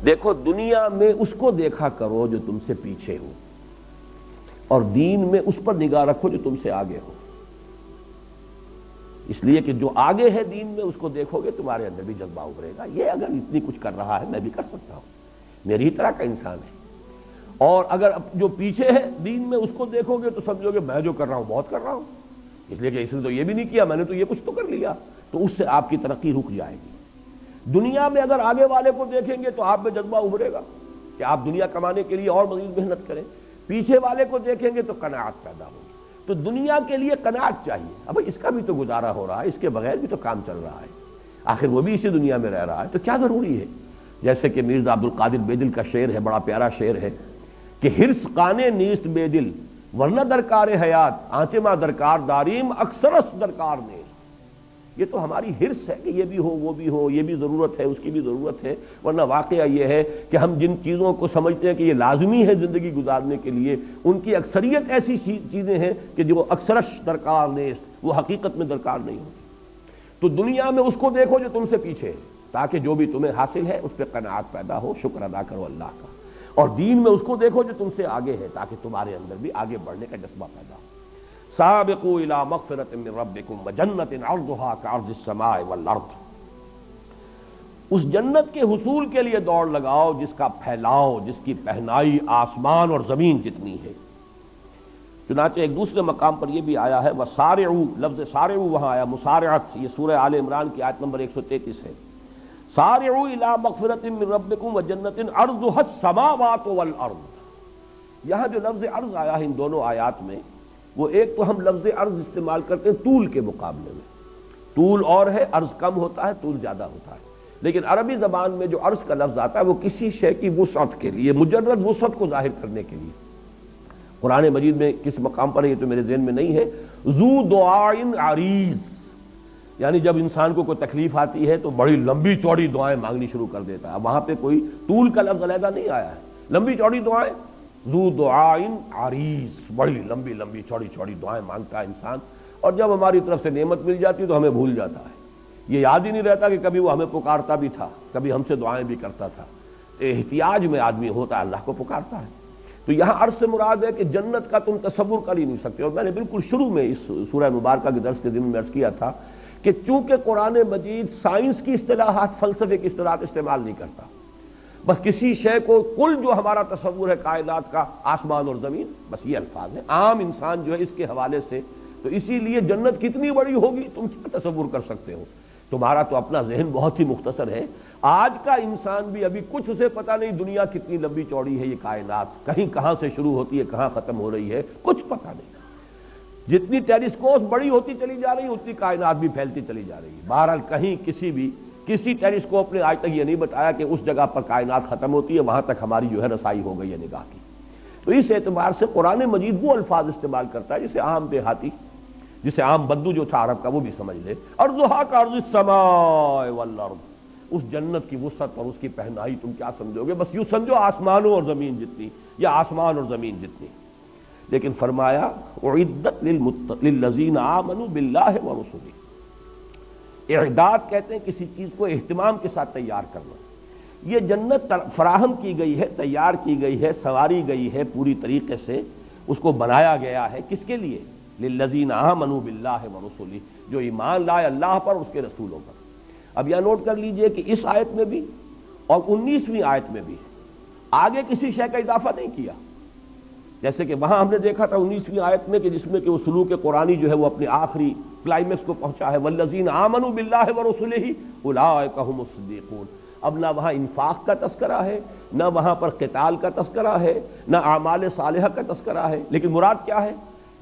دیکھو دنیا میں اس کو دیکھا کرو جو تم سے پیچھے ہو، اور دین میں اس پر نگاہ رکھو جو تم سے آگے ہو، اس لیے کہ جو آگے ہے دین میں اس کو دیکھو گے تمہارے اندر بھی جذبہ ابھرے گا، یہ اگر اتنی کچھ کر رہا ہے میں بھی کر سکتا ہوں، میری ہی طرح کا انسان ہے۔ اور اگر جو پیچھے ہے دین میں اس کو دیکھو گے تو سمجھو گے میں جو کر رہا ہوں بہت کر رہا ہوں، اس لیے کہ اس نے تو یہ بھی نہیں کیا، میں نے تو یہ کچھ تو کر لیا، تو اس سے آپ کی ترقی رک جائے گی۔ دنیا میں اگر آگے والے کو دیکھیں گے تو آپ میں جذبہ ابھرے گا کہ آپ دنیا کمانے کے لیے اور مزید محنت کریں، پیچھے والے کو دیکھیں گے تو قناعت پیدا ہوگی۔ تو دنیا کے لیے قناعت چاہیے، اب اس کا بھی تو گزارا ہو رہا ہے، اس کے بغیر بھی تو کام چل رہا ہے، آخر وہ بھی اسی دنیا میں رہ رہا ہے، تو کیا ضروری ہے؟ جیسے کہ مرزا عبد القادر بے دل کا شعر ہے، بڑا پیارا شعر ہے کہ ہرس قانے نیست بے دل ورنہ درکار حیات آنچما درکار داریم اکثرس درکار نیست۔ یہ تو ہماری ہرس ہے کہ یہ بھی ہو وہ بھی ہو، یہ بھی ضرورت ہے اس کی بھی ضرورت ہے، ورنہ واقعہ یہ ہے کہ ہم جن چیزوں کو سمجھتے ہیں کہ یہ لازمی ہے زندگی گزارنے کے لیے، ان کی اکثریت ایسی چیزیں ہیں کہ جو اکثرش درکار نیست، وہ حقیقت میں درکار نہیں ہوتی۔ تو دنیا میں اس کو دیکھو جو تم سے پیچھے ہے، تاکہ جو بھی تمہیں حاصل ہے اس پہ قناعت پیدا ہو، شکر ادا کرو اللہ کا، اور دین میں اس کو دیکھو جو تم سے آگے ہے، تاکہ تمہارے اندر بھی آگے بڑھنے کا جذبہ پیدا ہو۔ سابقوا الی مغفرۃ من ربکم وجنۃ عرضھا کعرض السماء والارض، اس جنت کے حصول کے لیے دوڑ لگاؤ جس کا پھیلاؤ، جس کی پہنائی آسمان اور زمین جتنی ہے۔ چنانچہ ایک دوسرے مقام پر یہ بھی آیا ہے وسارعوا، لفظ سارعوا وہاں آیا مصارعت، یہ سورہ آل عمران کی آیت نمبر 133 ہے۔ سارعوا الی مغفرۃ من ربکم وجنۃ عرضھا السماوات والارض، یہاں جو لفظ عرض آیا ہے ان دونوں آیات میں، وہ ایک تو ہم لفظ عرض استعمال کرتے ہیں طول کے مقابلے میں، طول اور ہے، عرض کم ہوتا ہے، طول زیادہ ہوتا ہے، لیکن عربی زبان میں جو عرض کا لفظ آتا ہے وہ کسی شے کی وسعت کے لیے، مجرد وسعت کو ظاہر کرنے کے لیے۔ قرآن مجید میں کس مقام پر ہے یہ تو میرے ذہن میں نہیں ہے، ذو دعائن عریض، یعنی جب انسان کو کوئی تکلیف آتی ہے تو بڑی لمبی چوڑی دعائیں مانگنی شروع کر دیتا ہے، وہاں پہ کوئی طول کا لفظ علیحدہ نہیں آیا ہے، لمبی چوڑی دعائیں، ذو دعائن عریض، بڑی لمبی لمبی چوڑی چوڑی دعائیں مانگتا ہے انسان، اور جب ہماری طرف سے نعمت مل جاتی ہے تو ہمیں بھول جاتا ہے، یہ یاد ہی نہیں رہتا کہ کبھی وہ ہمیں پکارتا بھی تھا، کبھی ہم سے دعائیں بھی کرتا تھا۔ احتیاج میں آدمی ہوتا ہے اللہ کو پکارتا ہے۔ تو یہاں عرض سے مراد ہے کہ جنت کا تم تصور کر ہی نہیں سکتے، اور میں نے بالکل شروع میں اس سورہ مبارکہ کے درس کے دن میں عرض کیا تھا کہ چونکہ قرآن مجید سائنس کی اصطلاحات، فلسفے کی اصطلاحات استعمال نہیں کرتا، بس کسی شے کو کل جو ہمارا تصور ہے کائنات کا، آسمان اور زمین، بس یہ الفاظ ہیں، عام انسان جو ہے اس کے حوالے سے، تو اسی لیے جنت کتنی بڑی ہوگی تم کیا تصور کر سکتے ہو، تمہارا تو اپنا ذہن بہت ہی مختصر ہے۔ آج کا انسان بھی ابھی کچھ اسے پتہ نہیں دنیا کتنی لمبی چوڑی ہے، یہ کائنات کہیں کہاں سے شروع ہوتی ہے کہاں ختم ہو رہی ہے، کچھ پتہ نہیں۔ جتنی ٹیلیسکوپ بڑی ہوتی چلی جا رہی اتنی کائنات بھی پھیلتی چلی جا رہی ہے۔ بہرحال کہیں کسی ٹیلیسکوپ نے آج تک یہ نہیں بتایا کہ اس جگہ پر کائنات ختم ہوتی ہے، وہاں تک ہماری جو ہے رسائی ہو گئی ہے نگاہ کی۔ تو اس اعتبار سے قرآن مجید وہ الفاظ استعمال کرتا ہے جسے عام دیہاتی، جسے عام بدو جو تھا عرب کا وہ بھی سمجھ لے۔ ارضھا کعرض السماء والارض، اس جنت کی وسعت اور اس کی پہنائی تم کیا سمجھو گے، بس یوں سمجھو آسمانوں اور زمین جتنی، یا آسمان اور زمین جتنی۔ لیکن فرمایا اعدت للذین آمنوا باللہ ورسلہ، اعداد کہتے ہیں کسی چیز کو اہتمام کے ساتھ تیار کرنا۔ یہ جنت فراہم کی گئی ہے، تیار کی گئی ہے، سنواری گئی ہے پوری طریقے سے، اس کو بنایا گیا ہے کس کے لیے؟ للذین آمنوا باللہ ورسلہ، جو ایمان لائے اللہ پر اور اس کے رسولوں پر۔ اب یہ نوٹ کر لیجئے کہ اس آیت میں بھی اور 19ویں آیت میں بھی آگے کسی شے کا اضافہ نہیں کیا، جیسے کہ وہاں ہم نے دیکھا تھا 19ویں آیت میں کہ جس میں کہ وہ سلوک قرآنی جو ہے وہ اپنے آخری کلائمیکس کو پہنچا ہے، والذین آمنوا باللہ ورسلہ اولئک هم الصدیقون۔ اب نہ وہاں انفاق کا تذکرہ ہے، نہ وہاں پر قتال کا تذکرہ ہے، نہ اعمال صالحہ کا تذکرہ ہے، لیکن مراد کیا ہے؟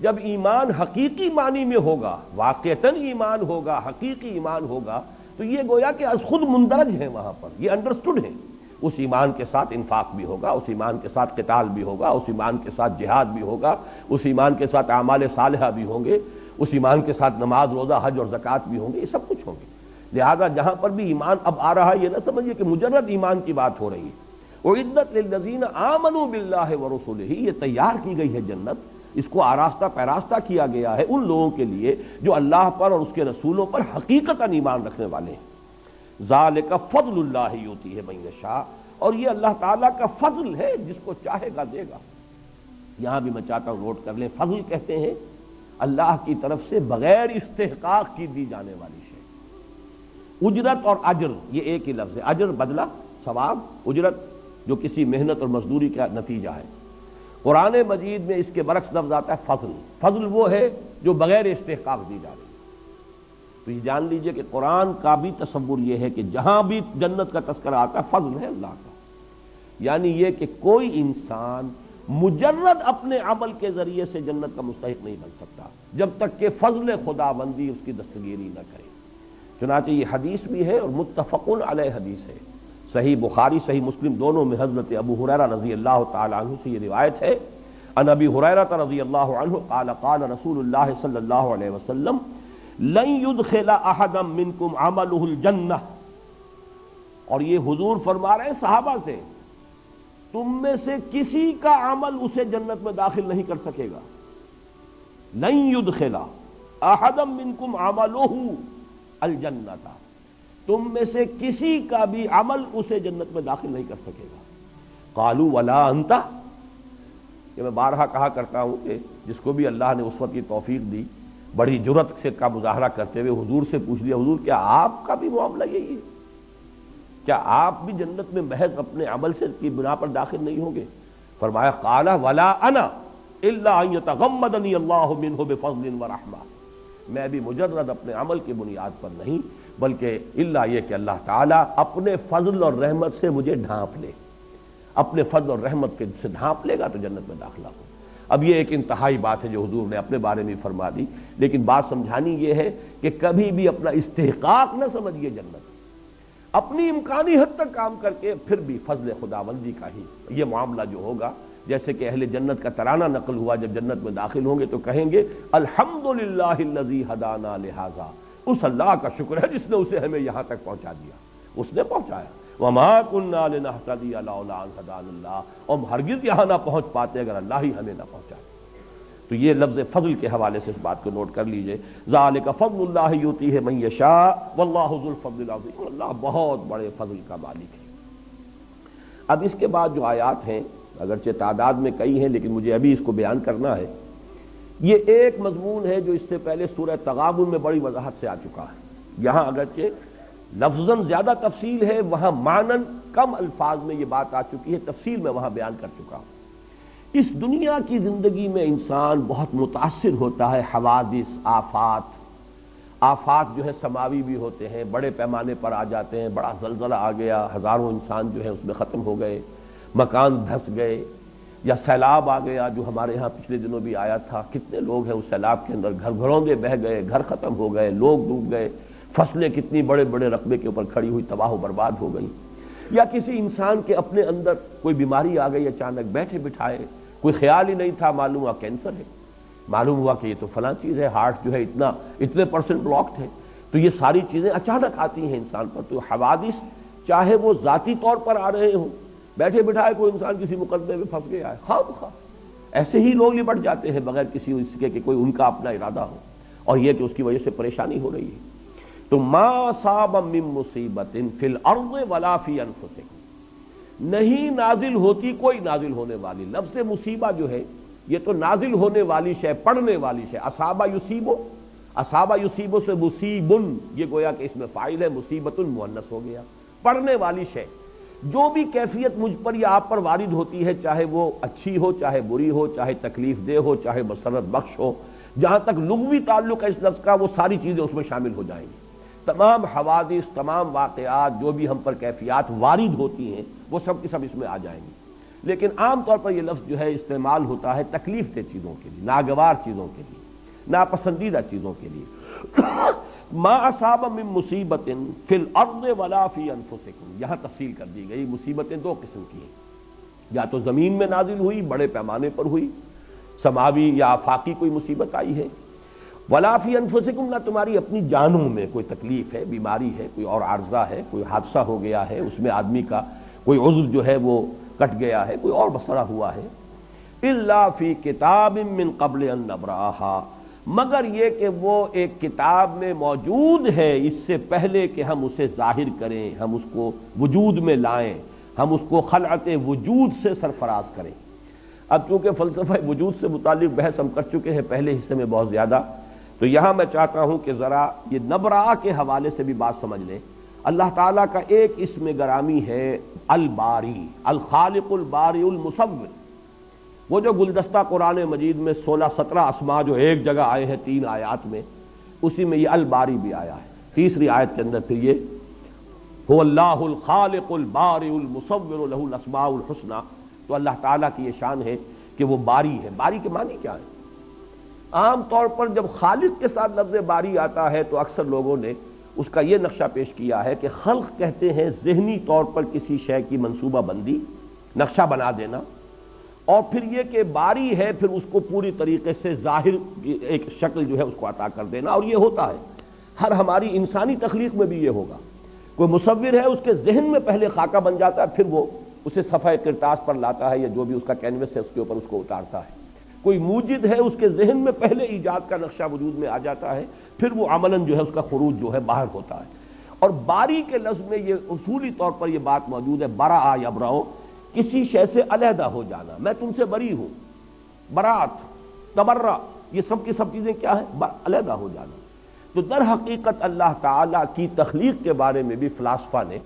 جب ایمان حقیقی معنی میں ہوگا، واقعتاً ایمان ہوگا، حقیقی ایمان ہوگا، تو یہ گویا کہ از خود مندرج ہیں وہاں پر، یہ انڈرسٹوڈ ہے۔ اس ایمان کے ساتھ انفاق بھی ہوگا، اس ایمان کے ساتھ قتال بھی ہوگا، اس ایمان کے ساتھ جہاد بھی ہوگا، اس ایمان کے ساتھ اعمال صالحہ بھی ہوں گے، اس ایمان کے ساتھ نماز، روزہ، حج اور زکوٰۃ بھی ہوں گے، یہ سب کچھ ہوں گے۔ لہذا جہاں پر بھی ایمان اب آ رہا ہے یہ نہ سمجھیے کہ مجرد ایمان کی بات ہو رہی ہے۔ اعدت للذین آمنوا باللہ ورسلہ، یہ تیار کی گئی ہے جنت، اس کو آراستہ پیراستہ کیا گیا ہے ان لوگوں کے لیے جو اللہ پر اور اس کے رسولوں پر حقیقتاً ایمان رکھنے والے ہیں۔ ذالک فضل اللہ یؤتیہ من یشاء، اور یہ اللہ تعالیٰ کا فضل ہے، جس کو چاہے گا دے گا۔ یہاں بھی میں چاہتا ہوں نوٹ کر لیں، فضل کہتے ہیں اللہ کی طرف سے بغیر استحقاق کی دی جانے والی شے۔ اجرت اور اجر یہ ایک ہی لفظ ہے، اجر بدلہ ثواب، اجرت جو کسی محنت اور مزدوری کا نتیجہ ہے۔ قرآن مجید میں اس کے برعکس لفظ آتا ہے فضل۔ فضل وہ ہے جو بغیر استحقاق دی جا رہی ہے۔ تو یہ جان لیجئے کہ قرآن کا بھی تصور یہ ہے کہ جہاں بھی جنت کا تذکرہ آتا ہے فضل ہے اللہ کا، یعنی یہ کہ کوئی انسان مجرد اپنے عمل کے ذریعے سے جنت کا مستحق نہیں بن سکتا جب تک کہ فضل خداوندی اس کی دستگیری نہ کرے۔ چنانچہ یہ حدیث بھی ہے اور متفق علیہ حدیث ہے، صحیح بخاری صحیح مسلم دونوں میں حضرت ابو ہریرہ رضی اللہ تعالی عنہ سے یہ روایت ہے، ان ابی ہریرہ رضی اللہ عنہ قال قال رسول اللہ صلی اللہ علیہ وسلم لن يدخل احدا منکم عملہ الجنہ، اور یہ حضور فرما رہے ہیں صحابہ سے، تم میں سے کسی کا عمل اسے جنت میں داخل نہیں کر سکے گا۔ لن يدخل احدا منکم عملہ الجنہ، تم میں سے کسی کا بھی عمل اسے جنت میں داخل نہیں کر سکے گا۔ قالوا ولا انت، یہ میں بارہا کہا کرتا ہوں کہ جس کو بھی اللہ نے اس وقت کی توفیق دی، بڑی جرت سے کا مظاہرہ کرتے ہوئے حضور سے پوچھ لیا، حضور کیا آپ کا بھی معاملہ یہی ہے؟ کیا آپ بھی جنت میں محض اپنے عمل سے کی بنا پر داخل نہیں ہوں گے؟ فرمایا قال ولا انا الا ان يتغمدني الله منه بفضل ورحمہ، میں بھی مجرد اپنے عمل کی بنیاد پر نہیں بلکہ الا یہ کہ اللہ تعالیٰ اپنے فضل اور رحمت سے مجھے ڈھانپ لے، اپنے فضل اور رحمت کے سے ڈھانپ لے گا تو جنت میں داخلہ ہو۔ اب یہ ایک انتہائی بات ہے جو حضور نے اپنے بارے میں فرما دی، لیکن بات سمجھانی یہ ہے کہ کبھی بھی اپنا استحقاق نہ سمجھیے جنت، اپنی امکانی حد تک کام کر کے پھر بھی فضل خداوندی کا ہی یہ معاملہ جو ہوگا، جیسے کہ اہل جنت کا ترانہ نقل ہوا، جب جنت میں داخل ہوں گے تو کہیں گے الحمدللہ الذی ہدانا لہذا، اس اللہ کا شکر ہے جس نے اسے ہمیں یہاں تک پہنچا دیا، اس نے پہنچایا۔ وما كنا لنهتدي لولا ان هدانا اللہ، اور ہم ہرگز یہاں نہ پہنچ پاتے اگر اللہ ہی ہمیں نہ پہنچائے۔ تو یہ لفظ فضل کے حوالے سے اس بات کو نوٹ کر لیجئے، ذالک فضل اللہ یؤتیہ من یشاء واللہ ذو الفضل العظیم، اللہ بہت بڑے فضل کا مالک ہے۔ اب اس کے بعد جو آیات ہیں اگرچہ تعداد میں کئی ہیں لیکن مجھے ابھی اس کو بیان کرنا ہے، یہ ایک مضمون ہے جو اس سے پہلے سورہ تغابن میں بڑی وضاحت سے آ چکا ہے۔ یہاں اگرچہ لفظاً زیادہ تفصیل ہے، وہاں معنن کم الفاظ میں یہ بات آ چکی ہے، تفصیل میں وہاں بیان کر چکا ہوں۔ اس دنیا کی زندگی میں انسان بہت متاثر ہوتا ہے حوادث، آفات جو ہے سماوی بھی ہوتے ہیں، بڑے پیمانے پر آ جاتے ہیں، بڑا زلزلہ آ گیا، ہزاروں انسان جو ہے اس میں ختم ہو گئے، مکان دھس گئے، یا سیلاب آ گیا جو ہمارے ہاں پچھلے دنوں بھی آیا تھا، کتنے لوگ ہیں اس سیلاب کے اندر گھر گھروندے بہہ گئے، گھر ختم ہو گئے، لوگ ڈوب گئے، فصلیں کتنی بڑے بڑے رقبے کے اوپر کھڑی ہوئی تباہ و برباد ہو گئی، یا کسی انسان کے اپنے اندر کوئی بیماری آ گئی اچانک، بیٹھے بٹھائے کوئی خیال ہی نہیں تھا، معلوم ہوا کینسر ہے، معلوم ہوا کہ یہ تو فلاں چیز ہے، ہارٹ جو ہے اتنے پرسنٹ بلاکڈ ہے۔ تو یہ ساری چیزیں اچانک آتی ہیں انسان پر۔ تو حوادث چاہے وہ ذاتی طور پر آ رہے ہوں، بیٹھے بٹھائے کوئی انسان کسی مقدمے میں پھنس گیا ہے، خواہ ایسے ہی لوگ لپٹ جاتے ہیں بغیر کسی اس کے کہ کوئی ان کا اپنا ارادہ ہو، اور یہ کہ اس کی وجہ سے پریشانی ہو رہی ہے۔ تو ما صاب من مصیبت فی الارض ولا فی انفسکم، نہیں نازل ہوتی کوئی نازل ہونے والی، لفظ مصیبہ جو ہے یہ تو نازل ہونے والی شے، پڑھنے والی شے، اصابہ یصیبو، اصابہ یصیبو سے مصیبن، یہ گویا کہ اس میں فاعل ہے، مصیبت مؤنث ہو گیا، پڑھنے والی شے، جو بھی کیفیت مجھ پر یا آپ پر وارد ہوتی ہے، چاہے وہ اچھی ہو، چاہے بری ہو، چاہے تکلیف دہ ہو، چاہے مسرت بخش ہو، جہاں تک لغوی تعلق ہے اس لفظ کا وہ ساری چیزیں اس میں شامل ہو جائیں گی۔ تمام حوادث، تمام واقعات جو بھی ہم پر کیفیات وارد ہوتی ہیں وہ سب کی سب اس میں آ جائیں گی۔ لیکن عام طور پر یہ لفظ جو ہے استعمال ہوتا ہے تکلیف دہ چیزوں کے لیے، ناگوار چیزوں کے لیے، ناپسندیدہ چیزوں کے لیے۔ ما اصاب من مصیبت فی الارض ولا فی انفسکم، یہاں تفصیل کر دی گئی۔ مصیبتیں دو قسم کی ہیں، یا تو زمین میں نازل ہوئی، بڑے پیمانے پر ہوئی، سماوی یا آفاقی کوئی مصیبت آئی ہے، ولا فی انفسکم، نہ تمہاری اپنی جانوں میں کوئی تکلیف ہے، بیماری ہے، کوئی اور عارضہ ہے، کوئی حادثہ ہو گیا ہے، اس میں آدمی کا کوئی عضو جو ہے وہ کٹ گیا ہے، کوئی اور مسئلہ ہوا ہے۔ الا فی کتاب من قبل ان نبرأھا، مگر یہ کہ وہ ایک کتاب میں موجود ہے اس سے پہلے کہ ہم اسے ظاہر کریں، ہم اس کو وجود میں لائیں، ہم اس کو خلعت وجود سے سرفراز کریں۔ اب چونکہ فلسفہ وجود سے متعلق بحث ہم کر چکے ہیں پہلے حصے میں بہت زیادہ، تو یہاں میں چاہتا ہوں کہ ذرا یہ نبرا کے حوالے سے بھی بات سمجھ لیں۔ اللہ تعالیٰ کا ایک اسم گرامی ہے الباری، الخالق الباری المصور۔ وہ جو گلدستہ قرآن مجید میں 16-17 اسماء جو ایک جگہ آئے ہیں 3 آیات میں، اسی میں یہ الباری بھی آیا ہے۔ تیسری آیت کے اندر پھر یہ هو اللہ الخالق الباری المصور لہ الاسماء الحسنی، تو اللہ تعالیٰ کی یہ شان ہے کہ وہ باری ہے۔ باری کے معنی کیا ہے؟ عام طور پر جب خالق کے ساتھ لفظ باری آتا ہے تو اکثر لوگوں نے اس کا یہ نقشہ پیش کیا ہے کہ خلق کہتے ہیں ذہنی طور پر کسی شے کی منصوبہ بندی، نقشہ بنا دینا، اور پھر یہ کہ باری ہے پھر اس کو پوری طریقے سے ظاہر ایک شکل جو ہے اس کو عطا کر دینا، اور یہ ہوتا ہے ہر ہماری انسانی تخلیق میں بھی یہ ہوگا۔ کوئی مصور ہے، اس کے ذہن میں پہلے خاکہ بن جاتا ہے، پھر وہ اسے صفحہ کرتاس پر لاتا ہے یا جو بھی اس کا کینوس ہے اس کے اوپر اس کو اتارتا ہے۔ کوئی موجد ہے، اس کے ذہن میں پہلے ایجاد کا نقشہ وجود میں آ جاتا ہے، پھر وہ عملاً جو ہے اس کا خروج جو ہے باہر ہوتا ہے۔ اور باری کے لفظ میں یہ اصولی طور پر یہ بات موجود ہے، برا یبرؤ، کسی شے سے علیحدہ ہو جانا، میں تم سے بری ہوں، برات، تبرع، یہ سب کی سب چیزیں کیا ہیں؟ علیحدہ ہو جانا۔ تو در حقیقت اللہ تعالیٰ کی تخلیق کے بارے میں بھی فلاسفہ نے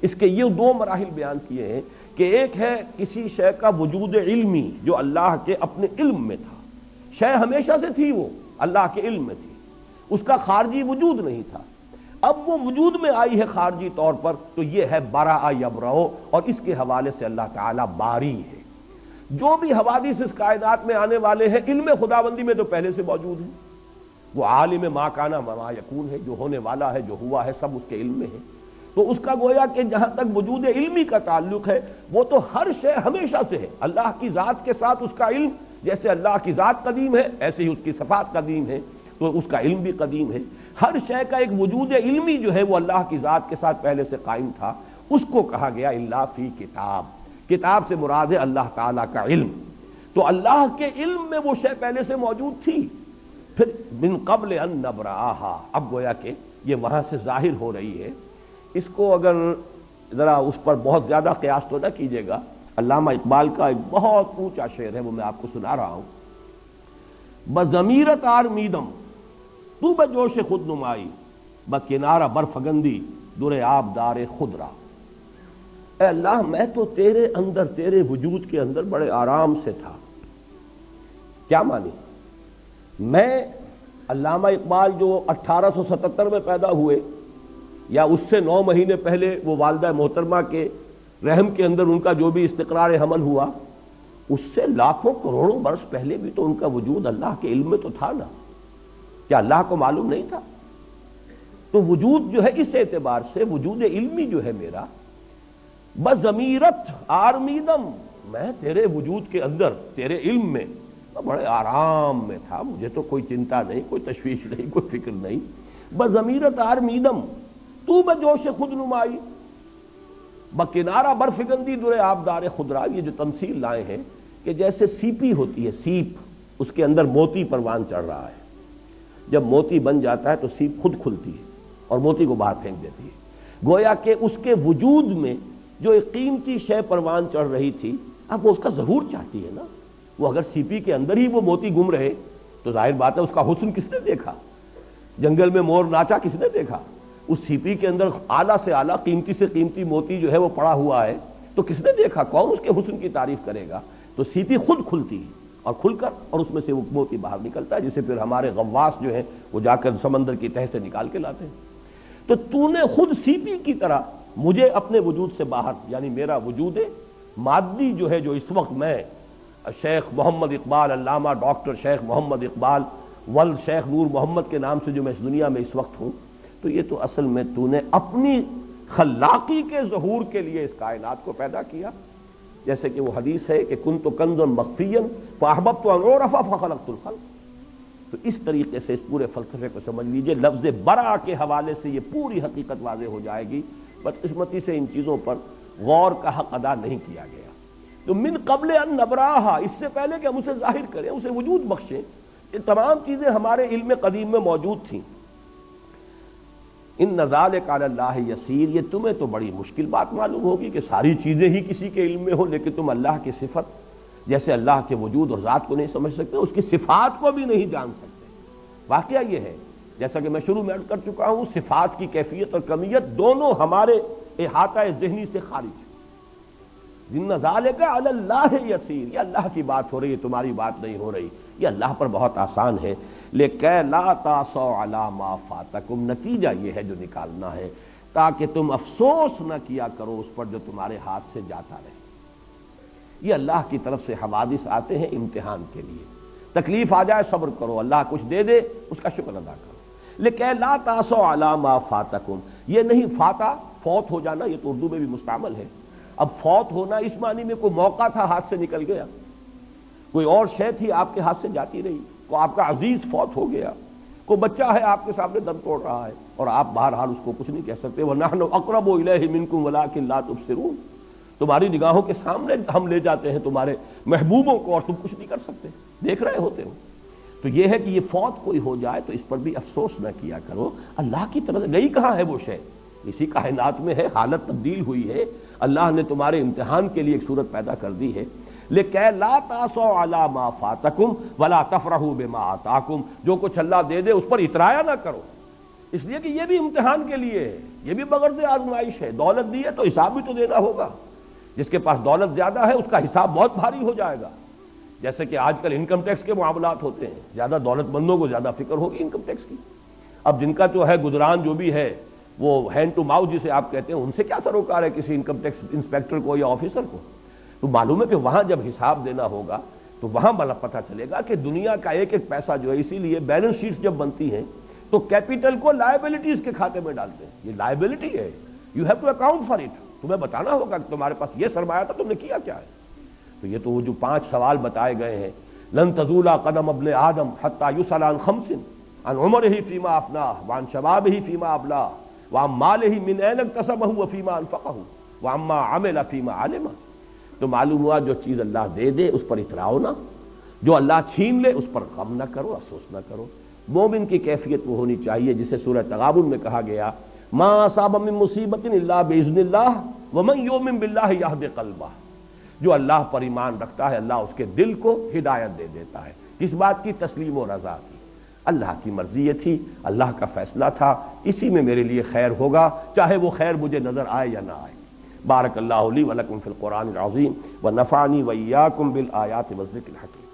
اس کے یہ 2 مراحل بیان کیے ہیں کہ ایک ہے کسی شے کا وجود علمی جو اللہ کے اپنے علم میں تھا، شے ہمیشہ سے تھی، وہ اللہ کے علم میں تھی، اس کا خارجی وجود نہیں تھا، اب وہ وجود میں آئی ہے خارجی طور پر، تو یہ ہے برا یبرؤ، اور اس کے حوالے سے اللہ تعالیٰ باری ہے۔ جو بھی حوادث اس کائنات میں آنے والے ہیں علم خداوندی میں تو پہلے سے موجود ہیں، وہ عالم ما کان ما یکون ہے، جو ہونے والا ہے جو ہوا ہے سب اس کے علم میں ہے۔ تو اس کا گویا کہ جہاں تک وجود علمی کا تعلق ہے وہ تو ہر شے ہمیشہ سے ہے، اللہ کی ذات کے ساتھ اس کا علم، جیسے اللہ کی ذات قدیم ہے ایسے ہی اس کی صفات قدیم ہے، تو اس کا علم بھی قدیم ہے۔ ہر شے کا ایک وجود علمی جو ہے وہ اللہ کی ذات کے ساتھ پہلے سے قائم تھا، اس کو کہا گیا الا فی کتاب۔ کتاب سے مراد ہے اللہ تعالیٰ کا علم، تو اللہ کے علم میں وہ شے پہلے سے موجود تھی، پھر من قبل ان نبرأہا، اب گویا کہ یہ وہاں سے ظاہر ہو رہی ہے۔ اس کو اگر ذرا اس پر بہت زیادہ قیاس تو نہ کیجیے گا، علامہ اقبال کا ایک بہت اونچا شعر ہے، وہ میں آپ کو سنا رہا ہوں۔ بضمیرت آرمیدم تو بجوش خود نمائی، بکنارہ برفگندی در آب دار خود را۔ اے اللہ میں تو تیرے اندر، تیرے وجود کے اندر بڑے آرام سے تھا۔ کیا مانی؟ میں علامہ اقبال جو 1877 میں پیدا ہوئے، یا اس سے 9 مہینے پہلے وہ والدہ محترمہ کے رحم کے اندر ان کا جو بھی استقرار حمل ہوا، اس سے لاکھوں کروڑوں برس پہلے بھی تو ان کا وجود اللہ کے علم میں تو تھا نا، کیا اللہ کو معلوم نہیں تھا؟ تو وجود جو ہے اس اعتبار سے وجود علمی جو ہے میرا، بضمیرت آرمیدم، میں تیرے وجود کے اندر تیرے علم میں بڑے آرام میں تھا، مجھے تو کوئی چنتا نہیں، کوئی تشویش نہیں، کوئی فکر نہیں۔ بضمیرت آرمیدم تو بجوش خود نمائی، بکنارہ برفگندی در آبدار خدرا۔ یہ جو تمثیل لائے ہیں کہ جیسے سیپی ہوتی ہے، سیپ، اس کے اندر موتی پروان چڑھ رہا ہے، جب موتی بن جاتا ہے تو سیپ خود کھلتی ہے اور موتی کو باہر پھینک دیتی ہے۔ گویا کہ اس کے وجود میں جو ایک قیمتی شے پروان چڑھ رہی تھی، اب وہ اس کا ظہور چاہتی ہے نا۔ وہ اگر سیپی کے اندر ہی وہ موتی گم رہے تو ظاہر بات ہے اس کا حسن کس نے دیکھا؟ جنگل میں مور ناچا کس نے دیکھا؟ اس سیپی کے اندر اعلیٰ سے اعلیٰ قیمتی سے قیمتی موتی جو ہے وہ پڑا ہوا ہے تو کس نے دیکھا؟ کون اس کے حسن کی تعریف کرے گا؟ تو سیپی خود کھلتی ہے اور کھل کر اور اس میں سے وہ موتی باہر نکلتا ہے، جسے پھر ہمارے غواص جو ہیں وہ جا کر سمندر کی تہہ سے نکال کے لاتے ہیں۔ تو تو نے خود سیپی کی طرح مجھے اپنے وجود سے باہر، یعنی میرا وجود مادی جو ہے، جو اس وقت میں شیخ محمد اقبال، علامہ ڈاکٹر شیخ محمد اقبال ولد شیخ نور محمد کے نام سے جو میں اس دنیا میں اس وقت ہوں، تو یہ تو اصل میں تو نے اپنی خلاقی کے ظہور کے لیے اس کائنات کو پیدا کیا۔ جیسے کہ وہ حدیث ہے کہ کنت کنزا مخفیا فاحببت ان اعرف فخلقت الخلق۔ تو اس طریقے سے اس پورے فلسفے کو سمجھ لیجئے۔ لفظ برا کے حوالے سے یہ پوری حقیقت واضح ہو جائے گی۔ بدقسمتی سے ان چیزوں پر غور کا حق ادا نہیں کیا گیا۔ تو من قبل ان نبراہا، اس سے پہلے کہ ہم اسے ظاہر کریں، اسے وجود بخشیں، یہ تمام چیزیں ہمارے علم قدیم میں موجود تھیں. ان ذالک علی اللہ یسیر، یہ تمہیں تو بڑی مشکل بات معلوم ہوگی کہ ساری چیزیں ہی کسی کے علم میں ہوں، لیکن تم اللہ کی صفت، جیسے اللہ کے وجود اور ذات کو نہیں سمجھ سکتے، اس کی صفات کو بھی نہیں جان سکتے. واقعہ یہ ہے، جیسا کہ میں شروع میں عرض کر چکا ہوں، صفات کی کیفیت اور کمیت دونوں ہمارے احاطہ ذہنی سے خارج ہے. ان ذالک علی اللہ یسیر، یہ اللہ کی بات ہو رہی ہے، تمہاری بات نہیں ہو رہی. یہ اللہ پر بہت آسان ہے. لیکن لا تاسوا علی ما فاتکم، نتیجہ یہ ہے جو نکالنا ہے، تاکہ تم افسوس نہ کیا کرو اس پر جو تمہارے ہاتھ سے جاتا رہے. یہ اللہ کی طرف سے حوادث آتے ہیں امتحان کے لیے. تکلیف آ جائے صبر کرو، اللہ کچھ دے دے اس کا شکر ادا کرو. لیکن لا تاسوا علی ما فاتکم، یہ نہیں فاتا فوت ہو جانا، یہ تو اردو میں بھی مستعمل ہے. اب فوت ہونا اس معنی میں کوئی موقع تھا ہاتھ سے نکل گیا، کوئی اور شے تھی آپ کے ہاتھ سے جاتی رہی، کوئی آپ کا عزیز فوت ہو گیا، کوئی بچہ ہے آپ کے سامنے دم توڑ رہا ہے اور آپ بہرحال اس کو کچھ نہیں کہہ سکتے. وَنَحْنُ أَقْرَبُ إِلَيْهِ مِنْكُمْ وَلَٰكِن لَا تُبْصِرُونَ، تمہاری نگاہوں کے سامنے ہم لے جاتے ہیں تمہارے محبوبوں کو اور تم کچھ نہیں کر سکتے، دیکھ رہے ہوتے ہو. تو یہ ہے کہ یہ فوت کوئی ہو جائے تو اس پر بھی افسوس نہ کیا کرو. اللہ کی طرف گئی کہاں ہے وہ شے؟ اسی کائنات میں ہے، حالت تبدیل ہوئی ہے، اللہ نے تمہارے امتحان کے لیے ایک صورت پیدا کر دی ہے. لیکن لا تاسوا علی ما فاتکم ولا تفرحوا بما آتاکم، جو کچھ اللہ دے دے اس پر اترایا نہ کرو، اس لیے کہ یہ بھی امتحان کے لیے ہے، یہ بھی بغرض آزمائش ہے. دولت دی ہے تو حساب بھی تو دینا ہوگا. جس کے پاس دولت زیادہ ہے اس کا حساب بہت بھاری ہو جائے گا. جیسے کہ آج کل انکم ٹیکس کے معاملات ہوتے ہیں، زیادہ دولت مندوں کو زیادہ فکر ہوگی انکم ٹیکس کی. اب جن کا جو ہے گزران جو بھی ہے وہ ہینڈ ٹو ماؤتھ جسے آپ کہتے ہیں، ان سے کیا سروکار ہے کسی انکم ٹیکس انسپیکٹر کو یا آفیسر کو؟ تو معلوم ہے کہ وہاں جب حساب دینا ہوگا تو وہاں بلا پتہ چلے گا کہ دنیا کا ایک ایک پیسہ جو ہے، اسی لیے بیلنس شیٹس جب بنتی ہیں تو کیپٹل کو لائبلٹیز کے کھاتے میں ڈالتے ہیں. یہ لائبلٹی ہے، you have to account for it. تمہیں بتانا ہوگا کہ تمہارے پاس یہ سرمایہ تھا، تم نے کیا کیا ہے. تو یہ تو وہ جو 5 سوال بتائے گئے ہیں، لن تزول قدم ابن آدم حتی یسأل عن 5 عن عمرہ فیما افناہ وعن شبابہ فیما ابلاہ وعن مالہ من این اکتسبہ وفیما انفقہ وعما عمل فیما علم. تو معلوم ہوا جو چیز اللہ دے دے اس پر اتراؤ نہ، جو اللہ چھین لے اس پر غم نہ کرو، افسوس نہ کرو. مومن کی کیفیت وہ ہونی چاہیے جسے سورہ تغابن میں کہا گیا ما اصاب من مصیبت الا باذن اللہ ومن یؤمن باللہ یہد قلبہ. جو اللہ پر ایمان رکھتا ہے اللہ اس کے دل کو ہدایت دے دیتا ہے. کس بات کی؟ تسلیم و رضا کی. اللہ کی مرضی یہ تھی، اللہ کا فیصلہ تھا، اسی میں میرے لیے خیر ہوگا، چاہے وہ خیر مجھے نظر آئے یا نہ آئے. بارک اللہ لی ولکم فی القرآن العظیم ونفعنی وإیاکم بالآیات والذکر الحکیم.